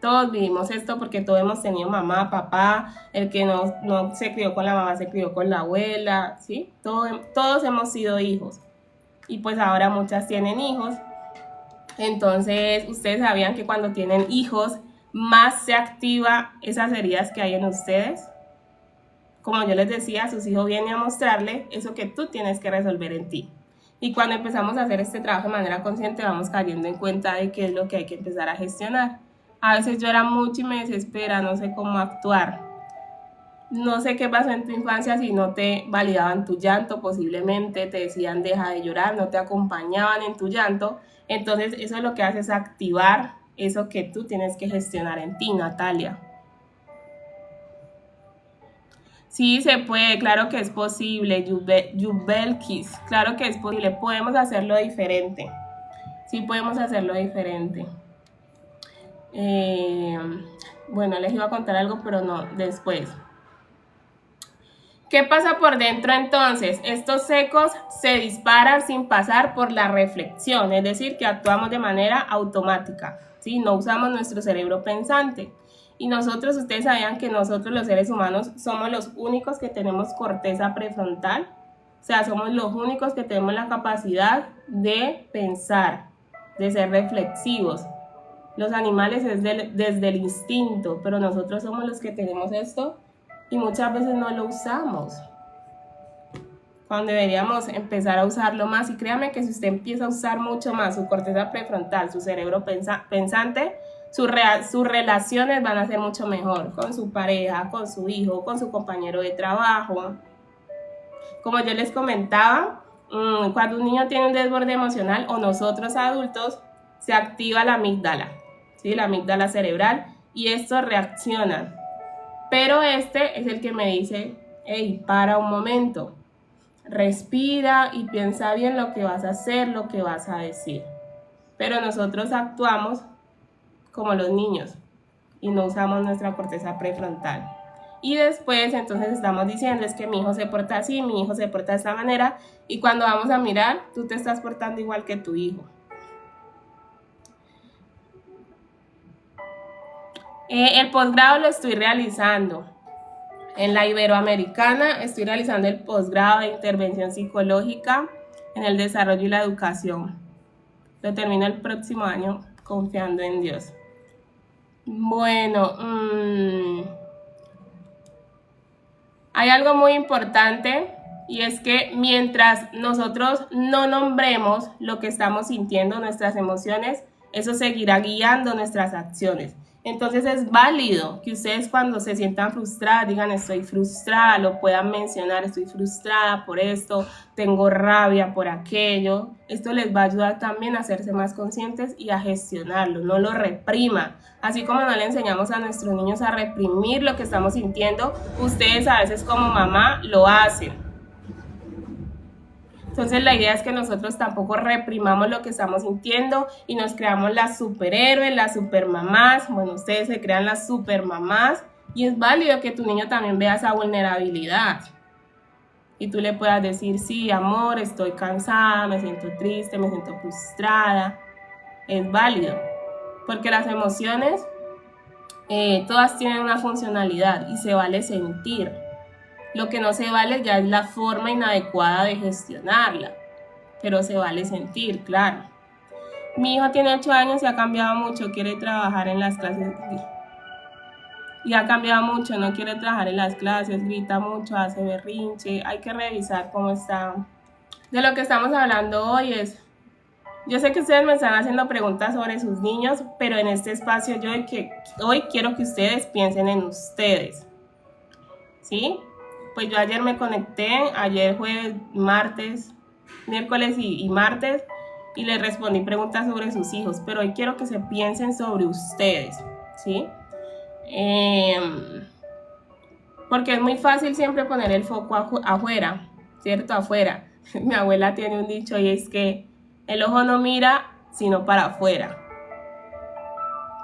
todos vivimos esto porque todos hemos tenido mamá, papá, el que no se crió con la mamá se crió con la abuela, ¿sí? Todos hemos sido hijos. Y pues ahora muchas tienen hijos. Entonces, ustedes sabían que cuando tienen hijos, más se activa esas heridas que hay en ustedes. Como yo les decía, sus hijos vienen a mostrarle eso que tú tienes que resolver en ti. Y cuando empezamos a hacer este trabajo de manera consciente, vamos cayendo en cuenta de qué es lo que hay que empezar a gestionar. A veces llora mucho y me desespera, no sé cómo actuar. No sé qué pasó en tu infancia, si no te validaban tu llanto, posiblemente te decían deja de llorar, no te acompañaban en tu llanto. Entonces eso lo que hace es activar eso que tú tienes que gestionar en ti, Natalia. Sí, se puede, claro que es posible, Yubelkis, claro que es posible, podemos hacerlo diferente. Sí podemos hacerlo diferente. Bueno, les iba a contar algo, pero no, después. ¿Qué pasa por dentro entonces? Estos ecos se disparan sin pasar por la reflexión, es decir, que actuamos de manera automática, ¿sí? No usamos nuestro cerebro pensante. Y nosotros, ustedes sabían que nosotros los seres humanos somos los únicos que tenemos corteza prefrontal, o sea, somos los únicos que tenemos la capacidad de pensar, de ser reflexivos. Los animales es desde el instinto, pero nosotros somos los que tenemos esto y muchas veces no lo usamos, cuando deberíamos empezar a usarlo más. Y créame que si usted empieza a usar mucho más su corteza prefrontal, su cerebro pensante, sus relaciones van a ser mucho mejor con su pareja, con su hijo, con su compañero de trabajo. Como yo les comentaba, cuando un niño tiene un desborde emocional, o nosotros adultos, se activa la amígdala, ¿sí? La amígdala cerebral, y estos reaccionan. Pero este es el que me dice hey, para un momento, respira y piensa bien lo que vas a hacer, lo que vas a decir. Pero nosotros actuamos como los niños y no usamos nuestra corteza prefrontal. Y después entonces estamos diciendo es que mi hijo se porta así, mi hijo se porta de esta manera, y cuando vamos a mirar, tú te estás portando igual que tu hijo. El posgrado lo estoy realizando en la Iberoamericana, estoy realizando el posgrado de intervención psicológica en el desarrollo y la educación. Lo termino el próximo año confiando en Dios. Bueno, hay algo muy importante y es que mientras nosotros no nombremos lo que estamos sintiendo, nuestras emociones, eso seguirá guiando nuestras acciones. Entonces es válido que ustedes cuando se sientan frustradas digan estoy frustrada, lo puedan mencionar, estoy frustrada por esto, tengo rabia por aquello. Esto les va a ayudar también a hacerse más conscientes y a gestionarlo, no lo repriman. Así como no le enseñamos a nuestros niños a reprimir lo que estamos sintiendo, ustedes a veces como mamá lo hacen. Entonces la idea es que nosotros tampoco reprimamos lo que estamos sintiendo y nos creamos las superhéroes, las supermamás. Bueno, ustedes se crean las supermamás y es válido que tu niño también vea esa vulnerabilidad. Y tú le puedas decir, sí, amor, estoy cansada, me siento triste, me siento frustrada. Es válido, porque las emociones todas tienen una funcionalidad y se vale sentir. Lo que no se vale ya es la forma inadecuada de gestionarla, pero se vale sentir, claro. Mi hijo tiene 8 años y ha cambiado mucho, quiere trabajar en las clases. Y ha cambiado mucho, no quiere trabajar en las clases, grita mucho, hace berrinche, hay que revisar cómo está. De lo que estamos hablando hoy es, yo sé que ustedes me están haciendo preguntas sobre sus niños, pero en este espacio yo hoy quiero que ustedes piensen en ustedes, ¿sí? Pues yo ayer me conecté, ayer jueves, martes, miércoles y martes, y les respondí preguntas sobre sus hijos, pero hoy quiero que se piensen sobre ustedes, ¿sí? Porque es muy fácil siempre poner el foco afuera, ¿cierto? Afuera. Mi abuela tiene un dicho y es que el ojo no mira sino para afuera,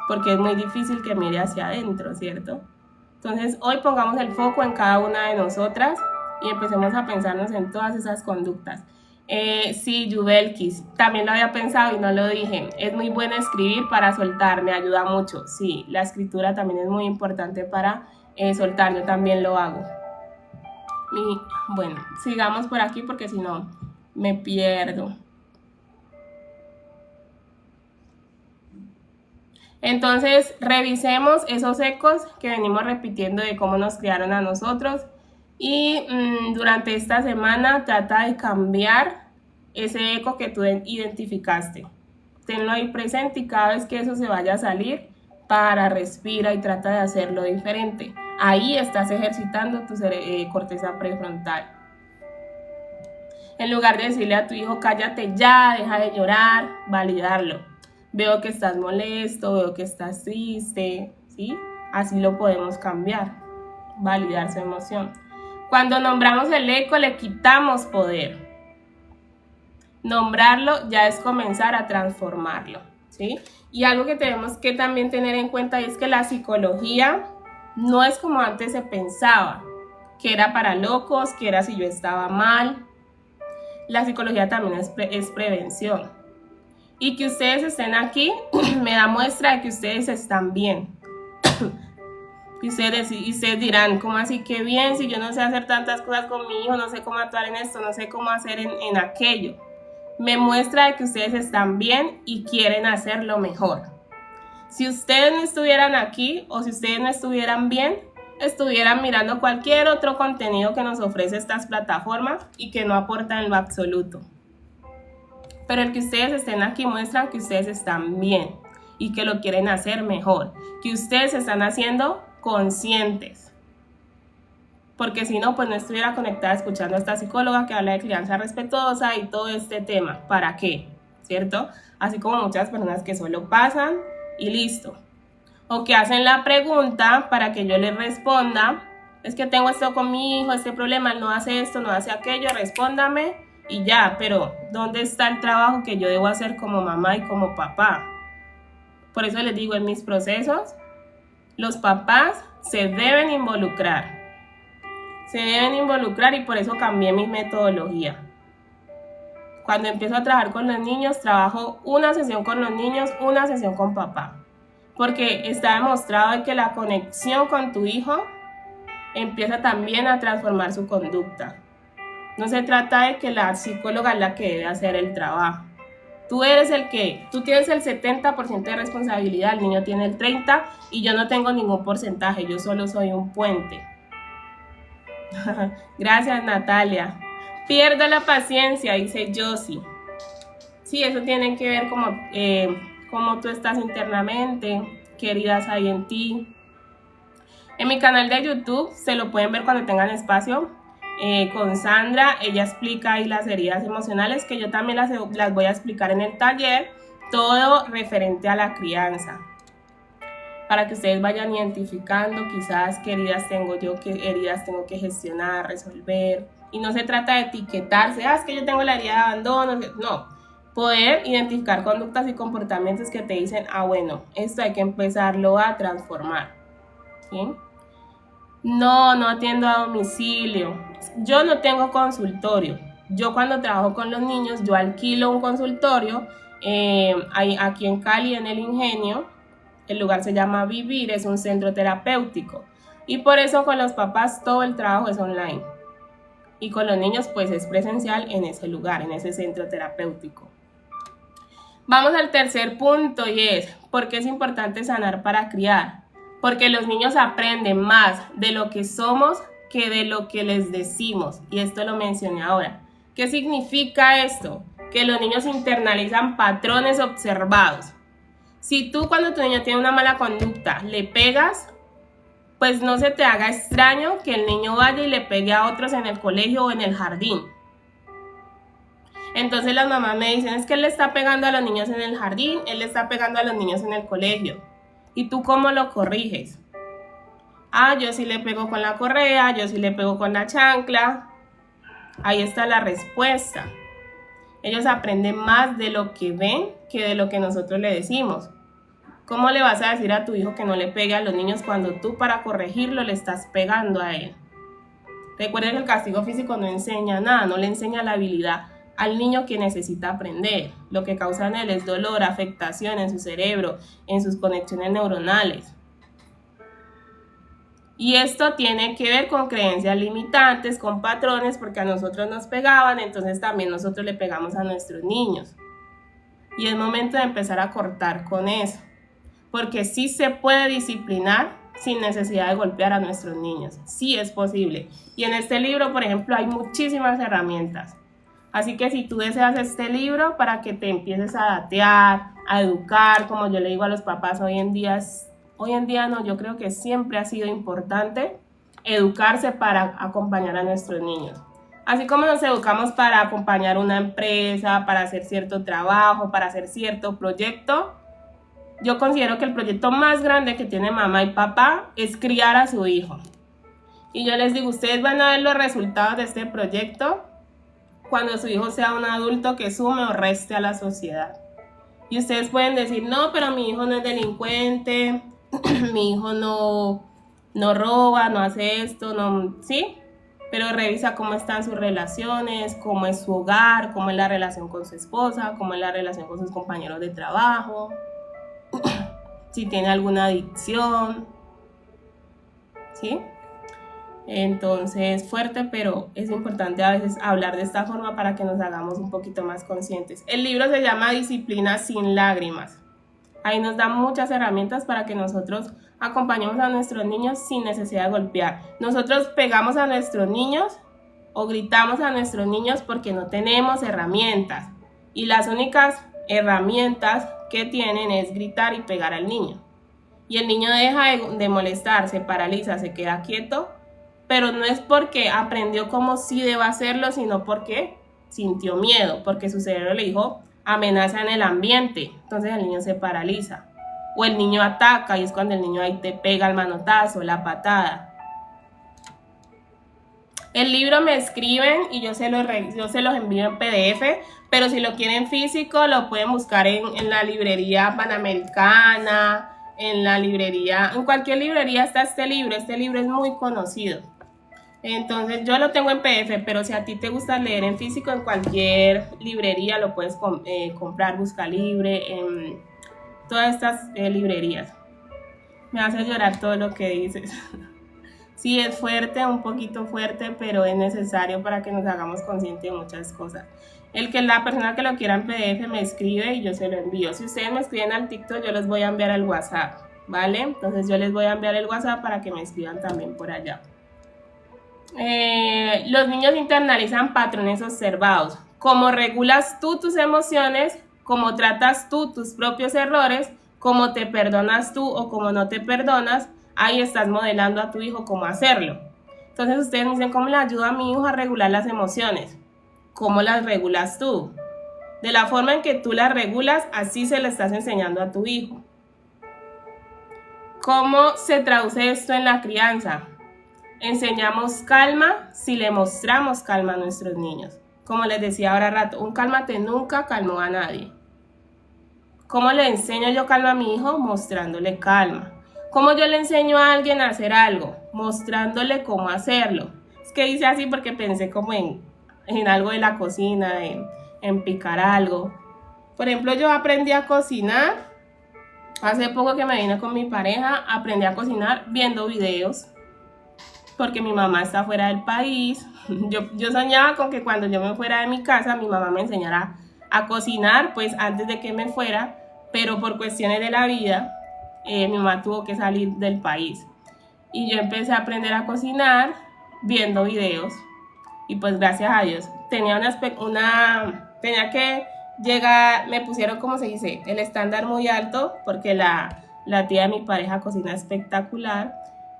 porque es muy difícil que mire hacia adentro, ¿cierto? Entonces hoy pongamos el foco en cada una de nosotras y empecemos a pensarnos en todas esas conductas. Sí, Yubelkis, también lo había pensado y no lo dije. Es muy bueno escribir para soltar, me ayuda mucho. Sí, la escritura también es muy importante para soltar, yo también lo hago. Y bueno, sigamos por aquí porque si no me pierdo. Entonces, revisemos esos ecos que venimos repitiendo de cómo nos criaron a nosotros y durante esta semana trata de cambiar ese eco que tú identificaste. Tenlo ahí presente y cada vez que eso se vaya a salir, respira y trata de hacerlo diferente. Ahí estás ejercitando tu corteza prefrontal. En lugar de decirle a tu hijo, cállate ya, deja de llorar, validarlo. Veo que estás molesto, veo que estás triste, ¿sí? Así lo podemos cambiar, validar su emoción. Cuando nombramos el eco, le quitamos poder. Nombrarlo ya es comenzar a transformarlo, ¿sí? Y algo que tenemos que también tener en cuenta es que la psicología no es como antes se pensaba, que era para locos, que era si yo estaba mal. La psicología también es prevención. Y que ustedes estén aquí me da muestra de que ustedes están bien. Y ustedes dirán, ¿cómo así que bien? Si yo no sé hacer tantas cosas con mi hijo, no sé cómo actuar en esto, no sé cómo hacer en aquello. Me muestra de que ustedes están bien y quieren hacerlo mejor. Si ustedes no estuvieran aquí o si ustedes no estuvieran bien, estuvieran mirando cualquier otro contenido que nos ofrece estas plataformas y que no aporta en lo absoluto. Pero el que ustedes estén aquí muestran que ustedes están bien y que lo quieren hacer mejor, que ustedes se están haciendo conscientes. Porque si no, pues no estuviera conectada escuchando a esta psicóloga que habla de crianza respetuosa y todo este tema. ¿Para qué? ¿Cierto? Así como muchas personas que solo pasan y listo. O que hacen la pregunta para que yo les responda, es que tengo esto con mi hijo, este problema, él no hace esto, no hace aquello, respóndame y ya, pero ¿dónde está el trabajo que yo debo hacer como mamá y como papá? Por eso les digo, en mis procesos, los papás se deben involucrar. Se deben involucrar y por eso cambié mi metodología. Cuando empiezo a trabajar con los niños, trabajo una sesión con los niños, una sesión con papá. Porque está demostrado que la conexión con tu hijo empieza también a transformar su conducta. No se trata de que la psicóloga es la que debe hacer el trabajo. Tú tienes el 70% de responsabilidad, el niño tiene el 30% y yo no tengo ningún porcentaje, yo solo soy un puente. Gracias, Natalia. Pierdo la paciencia, dice Josie. Sí, eso tiene que ver cómo tú estás internamente, qué heridas hay en ti. En mi canal de YouTube se lo pueden ver cuando tengan espacio. Con Sandra, ella explica ahí las heridas emocionales, que yo también las voy a explicar en el taller, todo referente a la crianza, para que ustedes vayan identificando quizás qué heridas tengo yo, qué heridas tengo que gestionar, resolver. Y no se trata de etiquetarse, es que yo tengo la herida de abandono, no. Poder identificar conductas y comportamientos que te dicen, bueno, esto hay que empezarlo a transformar. ¿Sí? No atiendo a domicilio. Yo no tengo consultorio. Yo cuando trabajo con los niños, yo alquilo un consultorio aquí en Cali, en El Ingenio. El lugar se llama Vivir, es un centro terapéutico. Y por eso con los papás todo el trabajo es online. Y con los niños pues es presencial en ese lugar, en ese centro terapéutico. Vamos al tercer punto y es, ¿por qué es importante sanar para criar? Porque los niños aprenden más de lo que somos que de lo que les decimos. Y esto lo mencioné ahora. ¿Qué significa esto? Que los niños internalizan patrones observados. Si tú cuando tu niño tiene una mala conducta le pegas, pues no se te haga extraño que el niño vaya y le pegue a otros en el colegio o en el jardín. Entonces las mamás me dicen, es que él le está pegando a los niños en el jardín, él le está pegando a los niños en el colegio. ¿Y tú cómo lo corriges? Yo sí le pego con la correa, yo sí le pego con la chancla. Ahí está la respuesta. Ellos aprenden más de lo que ven que de lo que nosotros le decimos. ¿Cómo le vas a decir a tu hijo que no le pegue a los niños cuando tú para corregirlo le estás pegando a él? Recuerden que el castigo físico no enseña nada, no le enseña la habilidad al niño que necesita aprender. Lo que causa en él es dolor, afectación en su cerebro, en sus conexiones neuronales. Y esto tiene que ver con creencias limitantes, con patrones, porque a nosotros nos pegaban, entonces también nosotros le pegamos a nuestros niños. Y es momento de empezar a cortar con eso, porque sí se puede disciplinar sin necesidad de golpear a nuestros niños. Sí es posible. Y en este libro, por ejemplo, hay muchísimas herramientas. Así que si tú deseas este libro para que te empieces a datear, a educar, como yo le digo a los papás hoy en día no, yo creo que siempre ha sido importante educarse para acompañar a nuestros niños. Así como nos educamos para acompañar una empresa, para hacer cierto trabajo, para hacer cierto proyecto, yo considero que el proyecto más grande que tiene mamá y papá es criar a su hijo. Y yo les digo, ustedes van a ver los resultados de este proyecto cuando su hijo sea un adulto que sume o reste a la sociedad. Y ustedes pueden decir, no, pero mi hijo no es delincuente, mi hijo no roba, no hace esto, no, ¿sí? Pero revisa cómo están sus relaciones, cómo es su hogar, cómo es la relación con su esposa, cómo es la relación con sus compañeros de trabajo, si tiene alguna adicción, ¿sí? Entonces, fuerte, pero es importante a veces hablar de esta forma para que nos hagamos un poquito más conscientes. El libro se llama Disciplina sin lágrimas. Ahí nos da muchas herramientas para que nosotros acompañemos a nuestros niños sin necesidad de golpear. Nosotros pegamos a nuestros niños o gritamos a nuestros niños porque no tenemos herramientas. Y las únicas herramientas que tienen es gritar y pegar al niño. Y el niño deja de molestar, se paraliza, se queda quieto, pero no es porque aprendió cómo sí debe hacerlo, sino porque sintió miedo, porque su cerebro le dijo amenaza en el ambiente, entonces el niño se paraliza. O el niño ataca y es cuando el niño ahí te pega el manotazo, la patada. El libro me escriben y yo se los envío en PDF, pero si lo quieren físico lo pueden buscar en la librería Panamericana, en cualquier librería está este libro es muy conocido. Entonces yo lo tengo en PDF, pero si a ti te gusta leer en físico, en cualquier librería lo puedes comprar, Busca Libre, en todas estas librerías. Me hace llorar todo lo que dices. Sí, es fuerte, un poquito fuerte, pero es necesario para que nos hagamos conscientes de muchas cosas. La persona que lo quiera en PDF me escribe y yo se lo envío. Si ustedes me escriben al TikTok, yo les voy a enviar al WhatsApp, ¿vale? Entonces yo les voy a enviar el WhatsApp para que me escriban también por allá. Los niños internalizan patrones observados. Cómo regulas tú tus emociones, cómo tratas tú tus propios errores, cómo te perdonas tú o cómo no te perdonas, ahí estás modelando a tu hijo cómo hacerlo. Entonces ustedes me dicen, ¿cómo le ayudo a mi hijo a regular las emociones? ¿Cómo las regulas tú? De la forma en que tú las regulas, así se le estás enseñando a tu hijo. ¿Cómo se traduce esto en la crianza? Enseñamos calma si le mostramos calma a nuestros niños. Como les decía ahora rato, un cálmate nunca calmó a nadie. ¿Cómo le enseño yo calma a mi hijo? Mostrándole calma. ¿Cómo yo le enseño a alguien a hacer algo? Mostrándole cómo hacerlo. Es que hice así porque pensé como en algo de la cocina, en picar algo. Por ejemplo, yo aprendí a cocinar. Hace poco que me vine con mi pareja, aprendí a cocinar viendo videos. Porque mi mamá está fuera del país. Yo soñaba con que cuando yo me fuera de mi casa, mi mamá me enseñara a cocinar, pues antes de que me fuera, pero por cuestiones de la vida, mi mamá tuvo que salir del país. Y yo empecé a aprender a cocinar viendo videos. Y pues gracias a Dios, tenía que llegar, me pusieron, como se dice, el estándar muy alto, porque la tía de mi pareja cocina espectacular.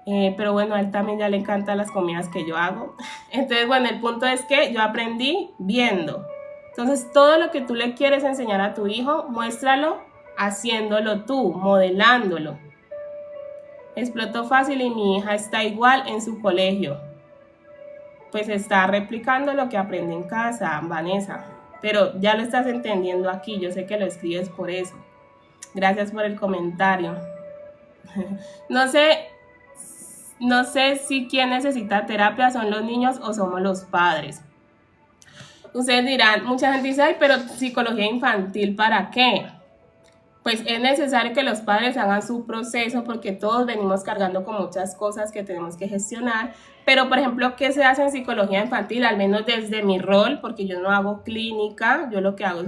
Pero bueno, a él también ya le encantan las comidas que yo hago. Entonces, bueno, el punto es que yo aprendí viendo. Entonces, todo lo que tú le quieres enseñar a tu hijo, muéstralo haciéndolo tú, modelándolo. Explotó fácil y mi hija está igual en su colegio. Pues está replicando lo que aprende en casa, Vanessa. Pero ya lo estás entendiendo aquí, yo sé que lo escribes por eso. Gracias por el comentario. No sé si quien necesita terapia son los niños o somos los padres. Ustedes dirán, mucha gente dice, ay, pero psicología infantil, ¿para qué? Pues es necesario que los padres hagan su proceso porque todos venimos cargando con muchas cosas que tenemos que gestionar. Pero, por ejemplo, ¿qué se hace en psicología infantil? Al menos desde mi rol, porque yo no hago clínica, yo lo que hago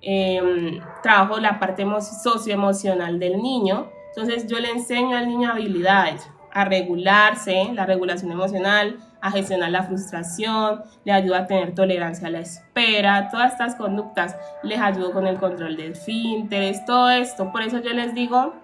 es trabajo la parte socioemocional del niño. Entonces, yo le enseño al niño habilidades, a regularse, la regulación emocional, a gestionar la frustración, le ayuda a tener tolerancia a la espera, todas estas conductas, les ayudo con el control del esfínteres, todo esto. Por eso yo les digo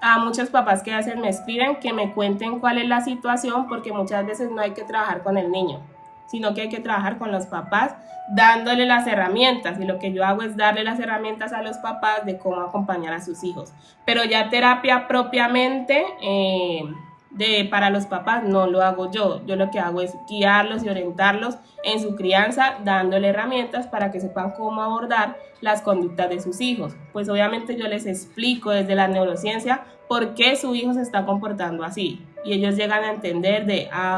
a muchos papás que me escriben que me cuenten cuál es la situación, porque muchas veces no hay que trabajar con el niño, sino que hay que trabajar con los papás, dándole las herramientas, y lo que yo hago es darle las herramientas a los papás de cómo acompañar a sus hijos. Pero ya terapia propiamente para los papás no lo hago yo lo que hago es guiarlos y orientarlos en su crianza, dándole herramientas para que sepan cómo abordar las conductas de sus hijos. Pues obviamente yo les explico desde la neurociencia por qué su hijo se está comportando así, y ellos llegan a entender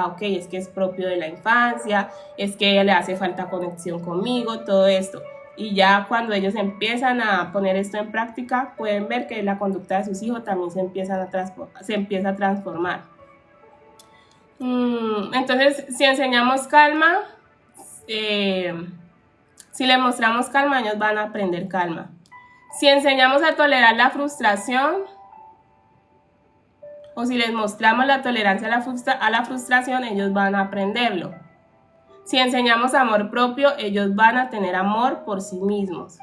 ok, es que es propio de la infancia, es que le hace falta conexión conmigo, todo esto. Y ya cuando ellos empiezan a poner esto en práctica, pueden ver que la conducta de sus hijos también se empieza a transformar. Entonces, si enseñamos calma, si les mostramos calma, ellos van a aprender calma. Si enseñamos a tolerar la frustración, o si les mostramos la tolerancia a la frustración, ellos van a aprenderlo. Si enseñamos amor propio, ellos van a tener amor por sí mismos.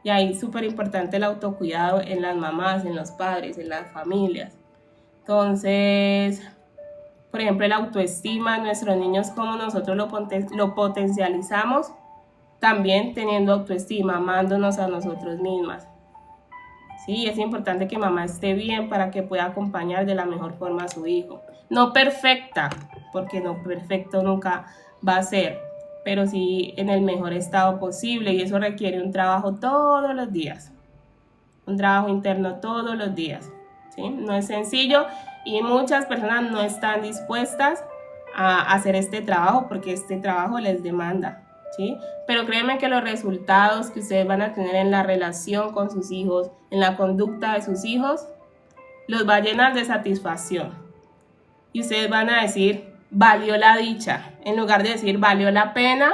Y ahí es súper importante el autocuidado en las mamás, en los padres, en las familias. Entonces, por ejemplo, la autoestima de nuestros niños, cómo nosotros lo potencializamos, también teniendo autoestima, amándonos a nosotros mismas. Sí, es importante que mamá esté bien para que pueda acompañar de la mejor forma a su hijo. No perfecta, porque no perfecto nunca va a ser, pero sí en el mejor estado posible, y eso requiere un trabajo todos los días, un trabajo interno todos los días, ¿sí? No es sencillo y muchas personas no están dispuestas a hacer este trabajo porque este trabajo les demanda, ¿sí? Pero créanme que los resultados que ustedes van a tener en la relación con sus hijos, en la conducta de sus hijos, los va a llenar de satisfacción. Y ustedes van a decir, valió la dicha, en lugar de decir, valió la pena,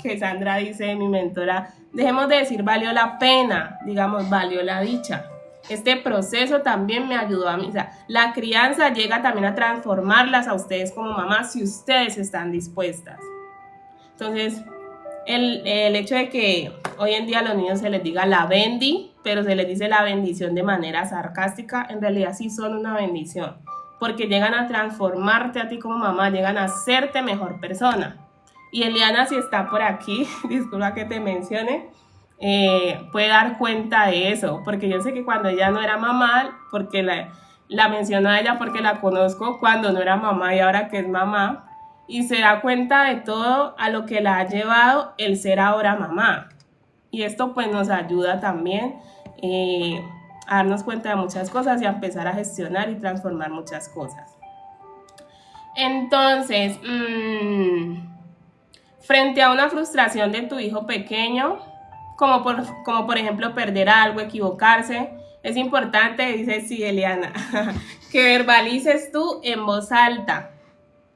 que Sandra dice, mi mentora, dejemos de decir, valió la pena, digamos, valió la dicha. Este proceso también me ayudó a mí. O sea, la crianza llega también a transformarlas a ustedes como mamás si ustedes están dispuestas. Entonces, el hecho de que hoy en día a los niños se les diga la bendi, pero se les dice la bendición de manera sarcástica, en realidad sí son una bendición, porque llegan a transformarte a ti como mamá, llegan a hacerte mejor persona. Y Eliana, si está por aquí, disculpa que te mencione, puede dar cuenta de eso, porque yo sé que cuando ella no era mamá, porque la menciono a ella porque la conozco cuando no era mamá y ahora que es mamá, y se da cuenta de todo a lo que la ha llevado el ser ahora mamá. Y esto pues nos ayuda también a darnos cuenta de muchas cosas y a empezar a gestionar y transformar muchas cosas. Entonces, frente a una frustración de tu hijo pequeño, como por ejemplo perder algo, equivocarse, es importante, dice sí, Eliana, que verbalices tú en voz alta,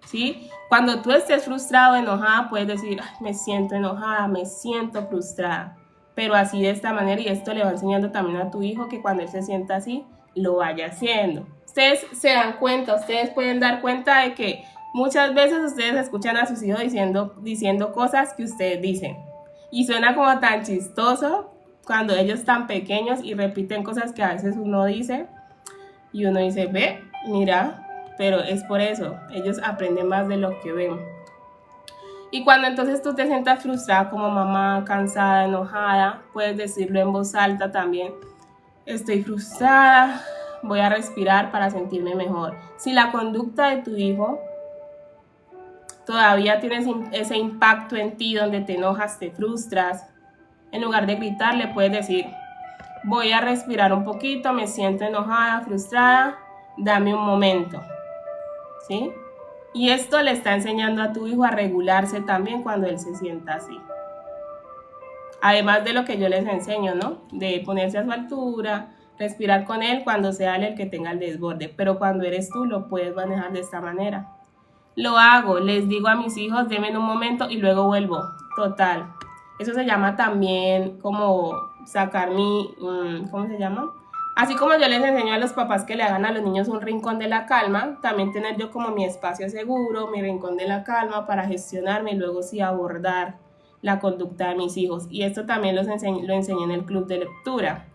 ¿sí? Cuando tú estés frustrado o enojada, puedes decir, me siento enojada, me siento frustrada, pero así de esta manera, y esto le va enseñando también a tu hijo que cuando él se sienta así, lo vaya haciendo. Ustedes se dan cuenta, ustedes pueden dar cuenta de que muchas veces ustedes escuchan a sus hijos diciendo cosas que ustedes dicen. Y suena como tan chistoso cuando ellos están pequeños y repiten cosas que a veces uno dice. Y uno dice, ve, mira, pero es por eso. Ellos aprenden más de lo que ven. Y cuando entonces tú te sientas frustrada como mamá, cansada, enojada, puedes decirlo en voz alta también. Estoy frustrada, voy a respirar para sentirme mejor. Si la conducta de tu hijo todavía tienes ese impacto en ti donde te enojas, te frustras, en lugar de gritarle puedes decir, voy a respirar un poquito, me siento enojada, frustrada, dame un momento, ¿sí? Y esto le está enseñando a tu hijo a regularse también cuando él se sienta así. Además de lo que yo les enseño, ¿no? De ponerse a su altura, respirar con él cuando sea él el que tenga el desborde, pero cuando eres tú lo puedes manejar de esta manera. Lo hago, les digo a mis hijos, denme un momento y luego vuelvo. Total. Eso se llama también como sacar ¿cómo se llama? Así como yo les enseño a los papás que le hagan a los niños un rincón de la calma, también tener yo como mi espacio seguro, mi rincón de la calma para gestionarme y luego sí abordar la conducta de mis hijos. Y esto también lo enseñé en el club de lectura.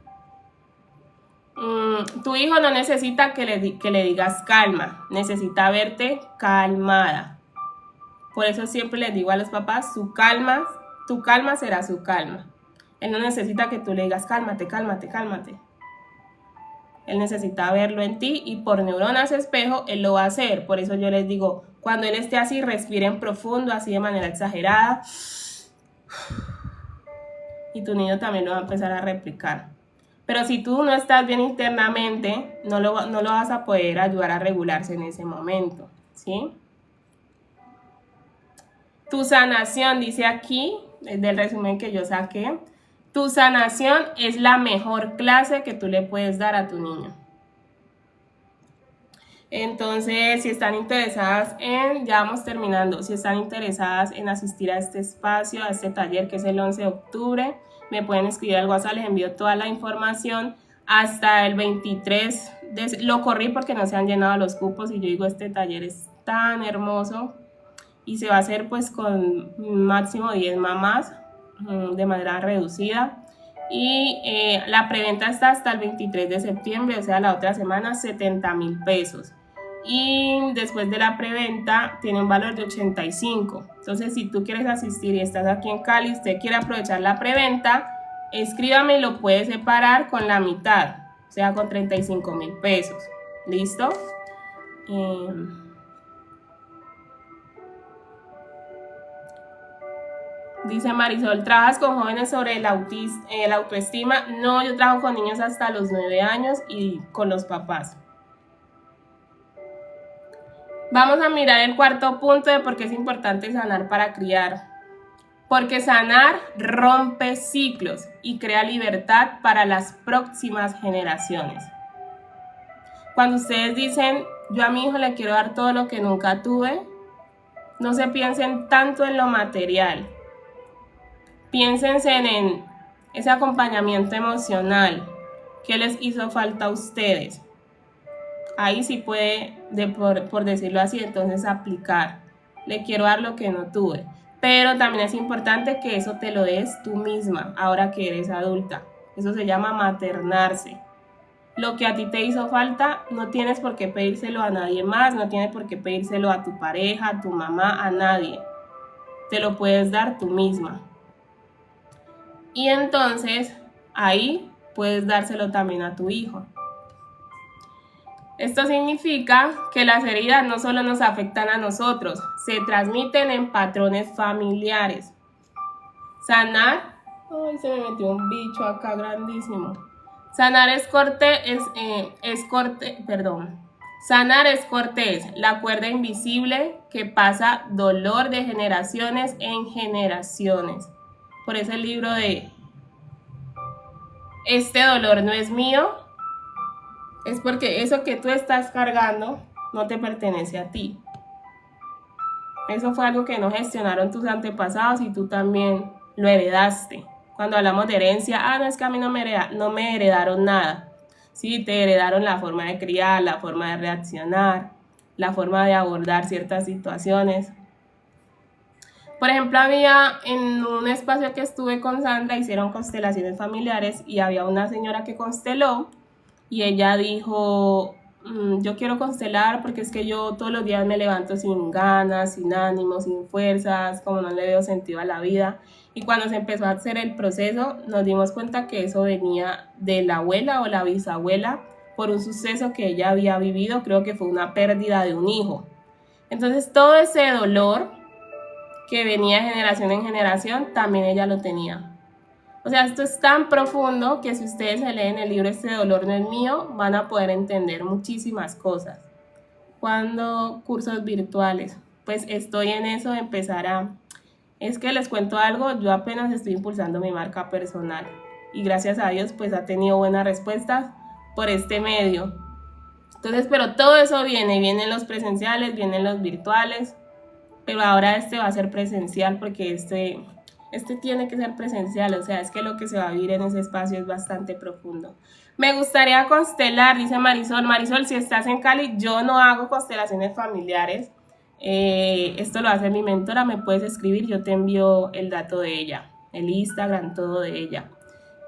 Tu hijo no necesita que le digas calma, necesita verte calmada. Por eso siempre les digo a los papás, tu calma será su calma. Él no necesita que tú le digas cálmate, cálmate, cálmate. Él necesita verlo en ti y por neuronas espejo él lo va a hacer. Por eso yo les digo, cuando él esté así, respiren profundo, así de manera exagerada. Y tu niño también lo va a empezar a replicar. Pero si tú no estás bien internamente, no lo vas a poder ayudar a regularse en ese momento, ¿sí? Tu sanación, dice aquí, del resumen que yo saqué, tu sanación es la mejor clase que tú le puedes dar a tu niño. Entonces, si están interesadas ya vamos terminando, si están interesadas en asistir a este espacio, a este taller que es el 11 de octubre, me pueden escribir al WhatsApp, les envío toda la información hasta el 23. Lo corrí porque no se han llenado los cupos y yo digo, este taller es tan hermoso y se va a hacer pues con máximo 10 mamás de manera reducida. Y la preventa está hasta el 23 de septiembre, o sea, la otra semana, 70,000 pesos. Y después de la preventa tiene un valor de 85. Entonces, si tú quieres asistir y estás aquí en Cali, usted quiere aprovechar la preventa, escríbame y lo puedes separar con la mitad, o sea, con 35,000 pesos. ¿Listo? Dice Marisol, ¿trabajas con jóvenes sobre el autoestima? No, yo trabajo con niños hasta los 9 años y con los papás. Vamos a mirar el cuarto punto de por qué es importante sanar para criar. Porque sanar rompe ciclos y crea libertad para las próximas generaciones. Cuando ustedes dicen, yo a mi hijo le quiero dar todo lo que nunca tuve, no se piensen tanto en lo material. Piénsense en ese acompañamiento emocional que les hizo falta a ustedes. Ahí sí puede, por decirlo así, entonces aplicar. Le quiero dar lo que no tuve. Pero también es importante que eso te lo des tú misma, ahora que eres adulta. Eso se llama maternarse. Lo que a ti te hizo falta, no tienes por qué pedírselo a nadie más, no tienes por qué pedírselo a tu pareja, a tu mamá, a nadie. Te lo puedes dar tú misma. Y entonces, ahí puedes dárselo también a tu hijo. Esto significa que las heridas no solo nos afectan a nosotros, se transmiten en patrones familiares. Sanar, ay, se me metió un bicho acá grandísimo. Sanar es Sanar es cortés, la cuerda invisible que pasa dolor de generaciones en generaciones. Por eso el libro de Este dolor no es mío, es porque eso que tú estás cargando no te pertenece a ti. Eso fue algo que no gestionaron tus antepasados y tú también lo heredaste. Cuando hablamos de herencia, no, es que a mí no me heredaron nada. Sí, te heredaron la forma de criar, la forma de reaccionar, la forma de abordar ciertas situaciones. Por ejemplo, había en un espacio que estuve con Sandra, hicieron constelaciones familiares y había una señora que consteló y ella dijo, yo quiero constelar porque es que yo todos los días me levanto sin ganas, sin ánimo, sin fuerzas, como no le veo sentido a la vida. Y cuando se empezó a hacer el proceso, nos dimos cuenta que eso venía de la abuela o la bisabuela por un suceso que ella había vivido, creo que fue una pérdida de un hijo. Entonces todo ese dolor que venía de generación en generación, también ella lo tenía. O sea, esto es tan profundo que si ustedes se leen el libro Este dolor no es mío, van a poder entender muchísimas cosas. ¿Cuándo cursos virtuales? Pues estoy en eso de empezar a... Es que les cuento algo, yo apenas estoy impulsando mi marca personal y gracias a Dios pues ha tenido buenas respuestas por este medio. Entonces, pero todo eso vienen los presenciales, vienen los virtuales, pero ahora este va a ser presencial porque este tiene que ser presencial, o sea, es que lo que se va a vivir en ese espacio es bastante profundo. Me gustaría constelar, dice Marisol. Marisol, si estás en Cali, yo no hago constelaciones familiares. Esto lo hace mi mentora, me puedes escribir, yo te envío el dato de ella, el Instagram, todo de ella.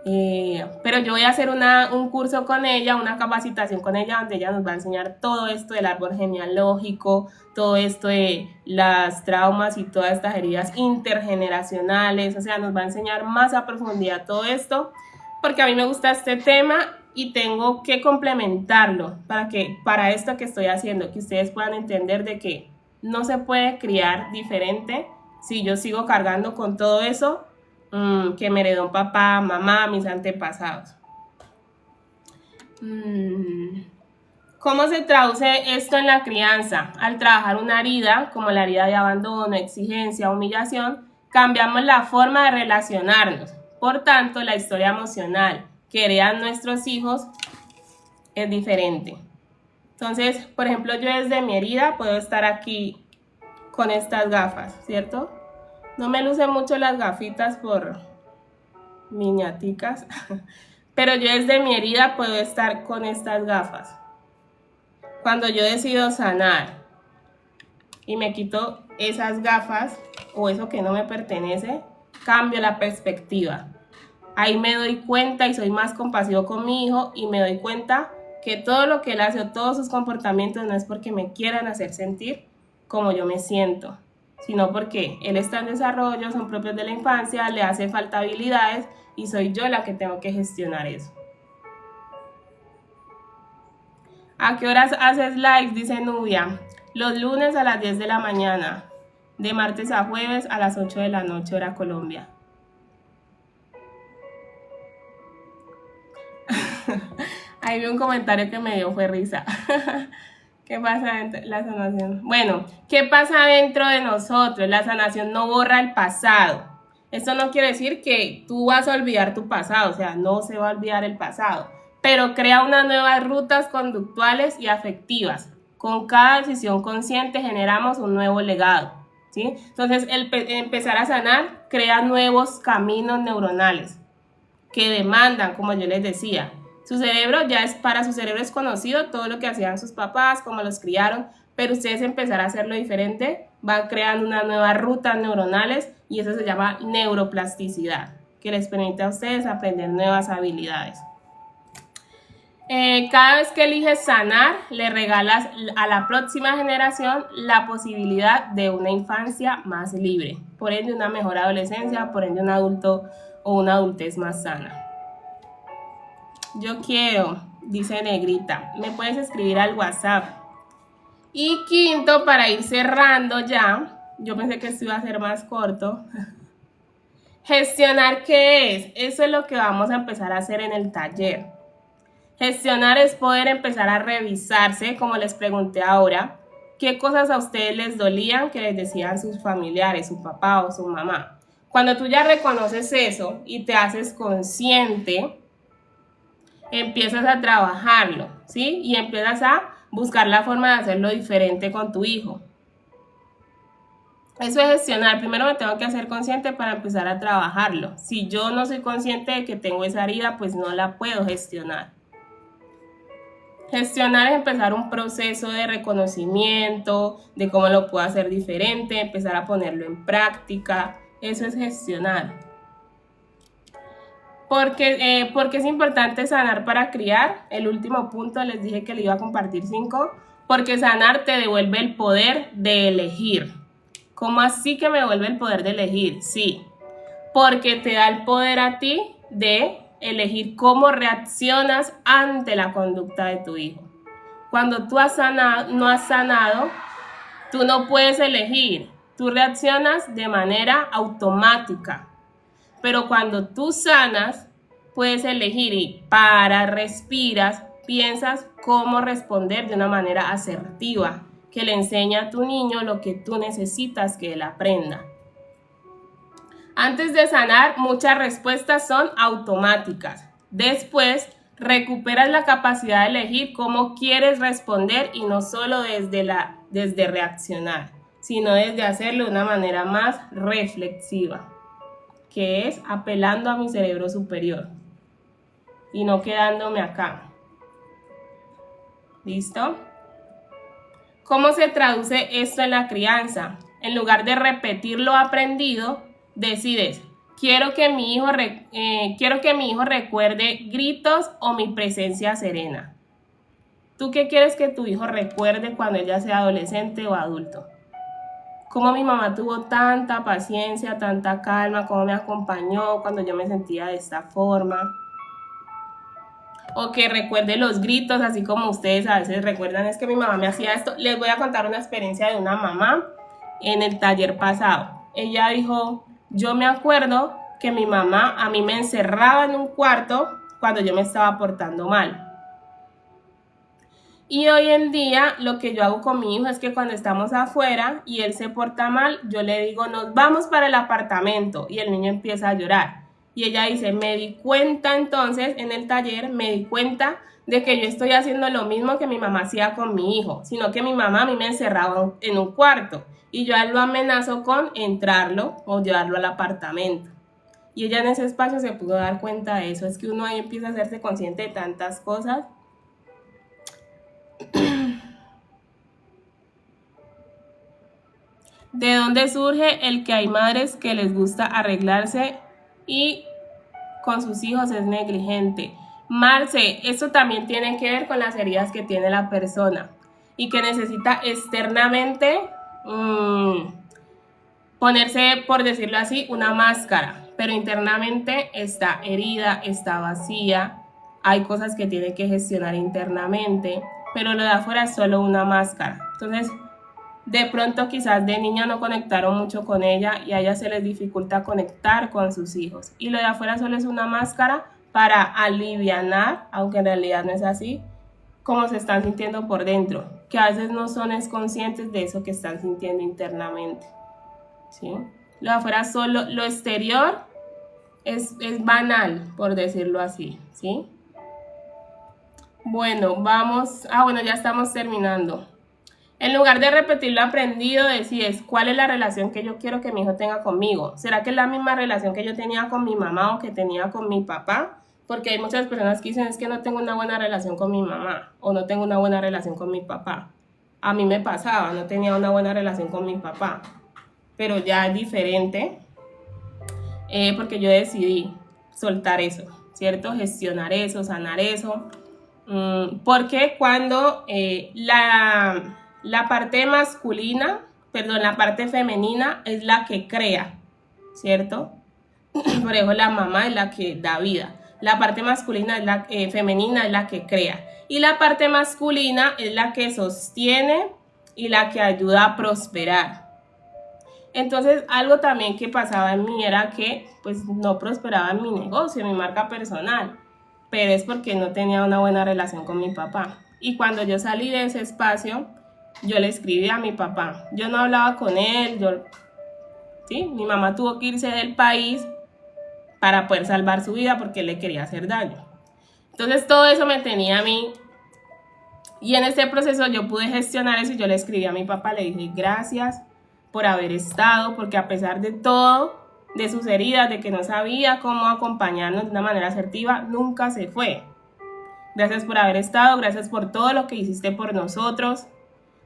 Pero yo voy a hacer un curso con ella, una capacitación con ella, donde ella nos va a enseñar todo esto del árbol genealógico, todo esto de las traumas y todas estas heridas intergeneracionales, o sea, nos va a enseñar más a profundidad todo esto, porque a mí me gusta este tema y tengo que complementarlo para esto que estoy haciendo, que ustedes puedan entender de que no se puede criar diferente si yo sigo cargando con todo eso que me heredó papá, mamá, mis antepasados. ¿Cómo se traduce esto en la crianza? Al trabajar una herida, como la herida de abandono, exigencia, humillación, cambiamos la forma de relacionarnos. Por tanto, la historia emocional que heredan nuestros hijos es diferente. Entonces, por ejemplo, yo desde mi herida puedo estar aquí con estas gafas, ¿cierto? No me lucen mucho las gafitas por miniaticas, pero yo desde mi herida puedo estar con estas gafas. Cuando yo decido sanar y me quito esas gafas o eso que no me pertenece, cambio la perspectiva. Ahí me doy cuenta y soy más compasivo con mi hijo y me doy cuenta que todo lo que él hace o todos sus comportamientos no es porque me quieran hacer sentir como yo me siento, sino porque él está en desarrollo, son propios de la infancia, le hace falta habilidades y soy yo la que tengo que gestionar eso. ¿A qué horas haces live? Dice Nubia. Los lunes a las 10 de la mañana. de martes a jueves a las 8 de la noche, hora Colombia. Ahí vi un comentario que me dio fue risa. ¿Qué pasa dentro de la sanación? Bueno, ¿qué pasa dentro de nosotros? La sanación no borra el pasado. Esto no quiere decir que tú vas a olvidar tu pasado, o sea, no se va a olvidar el pasado, pero crea unas nuevas rutas conductuales y afectivas. Con cada decisión consciente generamos un nuevo legado, ¿sí? Entonces, empezar a sanar crea nuevos caminos neuronales que demandan, como yo les decía. Para su cerebro es conocido todo lo que hacían sus papás, cómo los criaron, pero ustedes empezar a hacerlo diferente, van creando unas nuevas rutas neuronales y eso se llama neuroplasticidad, que les permite a ustedes aprender nuevas habilidades. Cada vez que eliges sanar, le regalas a la próxima generación la posibilidad de una infancia más libre, por ende una mejor adolescencia, por ende un adulto o una adultez más sana. Yo quiero, dice Negrita, me puedes escribir al WhatsApp. Y quinto, para ir cerrando ya, yo pensé que esto iba a ser más corto. Gestionar, ¿qué es? Eso es lo que vamos a empezar a hacer en el taller. Gestionar es poder empezar a revisarse, como les pregunté ahora, qué cosas a ustedes les dolían que les decían sus familiares, su papá o su mamá. Cuando tú ya reconoces eso y te haces consciente, empiezas a trabajarlo, ¿sí? Y empiezas a buscar la forma de hacerlo diferente con tu hijo. Eso es gestionar. Primero me tengo que hacer consciente para empezar a trabajarlo. Si yo no soy consciente de que tengo esa herida, pues no la puedo gestionar. Gestionar es empezar un proceso de reconocimiento, de cómo lo puedo hacer diferente, empezar a ponerlo en práctica. Eso es gestionar. Porque es importante sanar para criar. El último punto les dije que le iba a compartir 5. Porque sanar te devuelve el poder de elegir. ¿Cómo así que me devuelve el poder de elegir? Sí, porque te da el poder a ti de elegir cómo reaccionas ante la conducta de tu hijo. Cuando tú no has sanado, tú no puedes elegir. Tú reaccionas de manera automática. Pero cuando tú sanas, puedes elegir y paras, respiras, piensas cómo responder de una manera asertiva, que le enseña a tu niño lo que tú necesitas que él aprenda. Antes de sanar, muchas respuestas son automáticas. Después, recuperas la capacidad de elegir cómo quieres responder y no solo desde reaccionar, sino desde hacerlo de una manera más reflexiva, que es apelando a mi cerebro superior y no quedándome acá. ¿Listo? ¿Cómo se traduce esto en la crianza? En lugar de repetir lo aprendido, decides, quiero que mi hijo recuerde gritos o mi presencia serena. ¿Tú qué quieres que tu hijo recuerde cuando ella sea adolescente o adulto? Cómo mi mamá tuvo tanta paciencia, tanta calma, cómo me acompañó cuando yo me sentía de esta forma. O que recuerde los gritos, así como ustedes a veces recuerdan, es que mi mamá me hacía esto. Les voy a contar una experiencia de una mamá en el taller pasado. Ella dijo, yo me acuerdo que mi mamá a mí me encerraba en un cuarto cuando yo me estaba portando mal. Y hoy en día lo que yo hago con mi hijo es que cuando estamos afuera y él se porta mal, yo le digo, nos vamos para el apartamento, y el niño empieza a llorar. Y ella dice, me di cuenta entonces en el taller, me di cuenta de que yo estoy haciendo lo mismo que mi mamá hacía con mi hijo, sino que mi mamá a mí me encerraba en un cuarto y yo a él lo amenazo con entrarlo o llevarlo al apartamento. Y ella en ese espacio se pudo dar cuenta de eso. Es que uno ahí empieza a hacerse consciente de tantas cosas. ¿De dónde surge el que hay madres que les gusta arreglarse y con sus hijos es negligente? Marce, eso también tiene que ver con las heridas que tiene la persona y que necesita externamente ponerse, por decirlo así, una máscara, pero internamente está herida, está vacía, hay cosas que tiene que gestionar internamente, pero lo de afuera es solo una máscara. Entonces, De pronto quizás de niña no conectaron mucho con ella y a ella se les dificulta conectar con sus hijos. Y lo de afuera solo es una máscara para alivianar, aunque en realidad no es así, cómo se están sintiendo por dentro, que a veces no son conscientes de eso que están sintiendo internamente. ¿Sí? Lo de afuera solo, lo exterior es banal, por decirlo así. ¿Sí? Bueno, vamos, bueno, ya estamos terminando. En lugar de repetir lo aprendido, decides cuál es la relación que yo quiero que mi hijo tenga conmigo. ¿Será que es la misma relación que yo tenía con mi mamá o que tenía con mi papá? Porque hay muchas personas que dicen es que no tengo una buena relación con mi mamá o no tengo una buena relación con mi papá. A mí me pasaba, no tenía una buena relación con mi papá, pero ya es diferente porque yo decidí soltar eso, ¿cierto? Gestionar eso, sanar eso. Porque cuando la parte masculina, perdón, la parte femenina es la que crea, ¿cierto? Por ejemplo, la mamá es la que da vida. La parte masculina es la femenina es la que crea. Y la parte masculina es la que sostiene y la que ayuda a prosperar. Entonces, algo también que pasaba en mí era que pues no prosperaba en mi negocio, en mi marca personal. Pero es porque no tenía una buena relación con mi papá. Y cuando yo salí de ese espacio, yo le escribí a mi papá. Yo no hablaba con él, ¿sí? Mi mamá tuvo que irse del país para poder salvar su vida porque él le quería hacer daño. Entonces todo eso me tenía a mí. Y en este proceso yo pude gestionar eso y yo le escribí a mi papá, le dije gracias por haber estado, porque a pesar de todo, de sus heridas, de que no sabía cómo acompañarnos de una manera asertiva, nunca se fue. Gracias por haber estado, gracias por todo lo que hiciste por nosotros.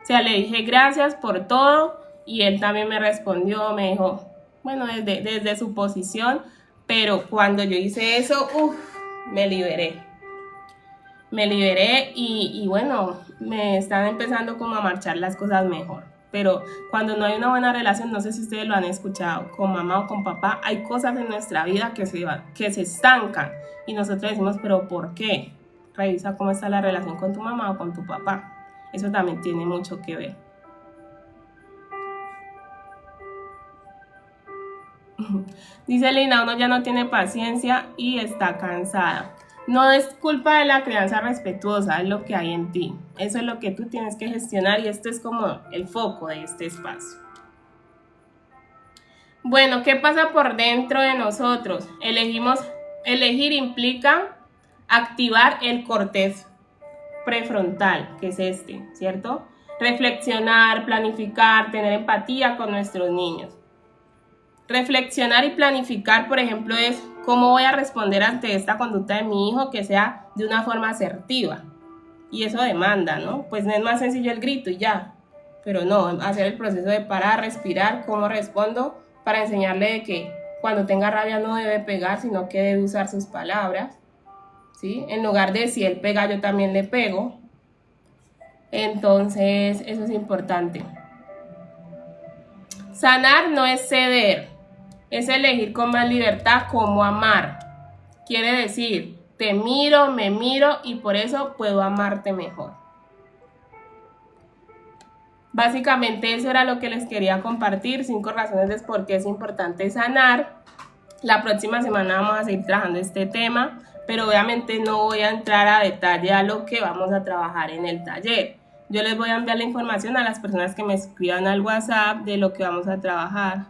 O sea, le dije gracias por todo y él también me respondió, me dijo, bueno, desde su posición, pero cuando yo hice eso, me liberé. Me liberé y bueno, me están empezando como a marchar las cosas mejor. Pero cuando no hay una buena relación, no sé si ustedes lo han escuchado, con mamá o con papá, hay cosas en nuestra vida que se estancan. Y nosotros decimos, ¿pero por qué? Revisa cómo está la relación con tu mamá o con tu papá. Eso también tiene mucho que ver. Dice Lina, uno ya no tiene paciencia y está cansada. No es culpa de la crianza respetuosa, es lo que hay en ti. Eso es lo que tú tienes que gestionar y esto es como el foco de este espacio. Bueno, ¿qué pasa por dentro de nosotros? Elegir implica activar el corteza prefrontal, que es este, ¿cierto? Reflexionar, planificar, tener empatía con nuestros niños. Reflexionar y planificar, por ejemplo, es cómo voy a responder ante esta conducta de mi hijo que sea de una forma asertiva. Y eso demanda, ¿no? Pues no es más sencillo el grito y ya. Pero no, hacer el proceso de parar, respirar, cómo respondo, para enseñarle de que cuando tenga rabia no debe pegar, sino que debe usar sus palabras. ¿Sí? En lugar de si él pega, yo también le pego. Entonces, eso es importante. Sanar no es ceder, es elegir con más libertad cómo amar. Quiere decir, te miro, me miro y por eso puedo amarte mejor. Básicamente eso era lo que les quería compartir, 5 razones de por qué es importante sanar. La próxima semana vamos a seguir trabajando este tema, pero obviamente no voy a entrar a detalle a lo que vamos a trabajar en el taller. Yo les voy a enviar la información a las personas que me escriban al WhatsApp de lo que vamos a trabajar.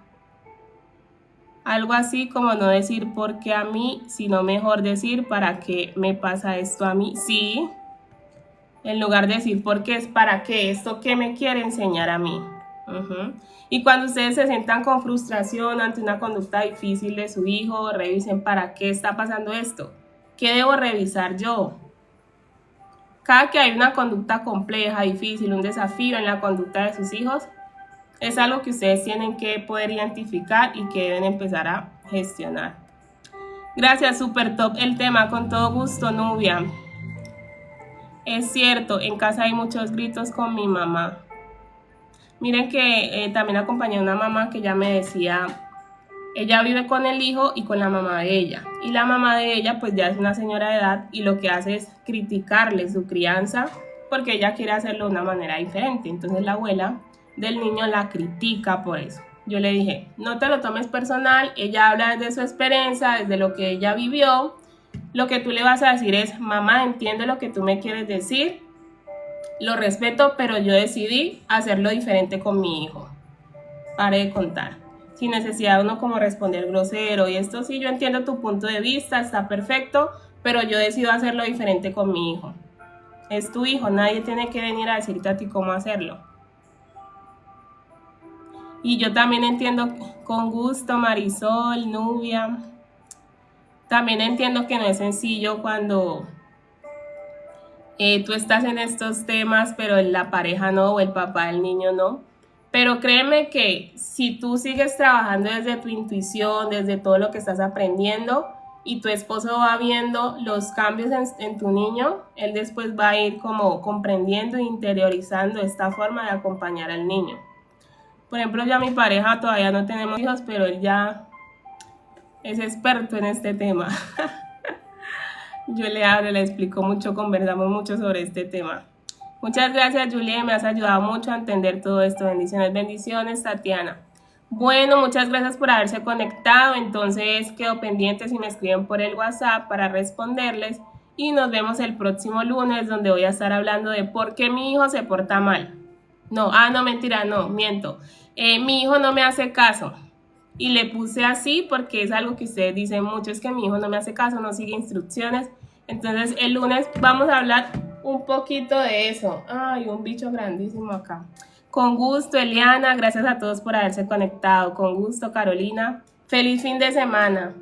Algo así como no decir por qué a mí, sino mejor decir para qué me pasa esto a mí. Sí, en lugar de decir por qué es para qué, esto que me quiere enseñar a mí. Y cuando ustedes se sientan con frustración ante una conducta difícil de su hijo, revisen para qué está pasando esto. ¿Qué debo revisar yo? Cada que hay una conducta compleja, difícil, un desafío en la conducta de sus hijos, es algo que ustedes tienen que poder identificar y que deben empezar a gestionar. Gracias, súper top el tema, con todo gusto, Nubia. Es cierto, en casa hay muchos gritos con mi mamá. Miren que también acompañé a una mamá que ya me decía, ella vive con el hijo y con la mamá de ella. Y la mamá de ella pues ya es una señora de edad y lo que hace es criticarle su crianza porque ella quiere hacerlo de una manera diferente. Entonces la abuela del niño la critica por eso. Yo le dije, no te lo tomes personal, ella habla desde su experiencia, desde lo que ella vivió. Lo que tú le vas a decir es, mamá, entiendo lo que tú me quieres decir, lo respeto, pero yo decidí hacerlo diferente con mi hijo. Pare de contar. Sin necesidad de uno como responder grosero y esto sí, yo entiendo tu punto de vista, está perfecto, pero yo decido hacerlo diferente con mi hijo. Es tu hijo, nadie tiene que venir a decirte a ti cómo hacerlo. Y yo también entiendo con gusto, Marisol, Nubia. También entiendo que no es sencillo cuando tú estás en estos temas, pero la pareja no, o el papá del niño no. Pero créeme que si tú sigues trabajando desde tu intuición, desde todo lo que estás aprendiendo, y tu esposo va viendo los cambios en tu niño, él después va a ir como comprendiendo e interiorizando esta forma de acompañar al niño. Por ejemplo, ya mi pareja todavía no tenemos hijos, pero él ya es experto en este tema. Yo le hablo, le explico mucho, conversamos mucho sobre este tema. Muchas gracias, Julie, me has ayudado mucho a entender todo esto. Bendiciones, bendiciones, Tatiana. Bueno, muchas gracias por haberse conectado. Entonces quedo pendiente si me escriben por el WhatsApp para responderles. Y nos vemos el próximo lunes, donde voy a estar hablando de por qué mi hijo se porta mal. No, no, mentira, no, miento. Mi hijo no me hace caso. Y le puse así porque es algo que ustedes dicen mucho, es que mi hijo no me hace caso, no sigue instrucciones. Entonces el lunes vamos a hablar un poquito de eso. Ay, un bicho grandísimo acá. Con gusto, Eliana, gracias a todos por haberse conectado. Con gusto, Carolina. Feliz fin de semana.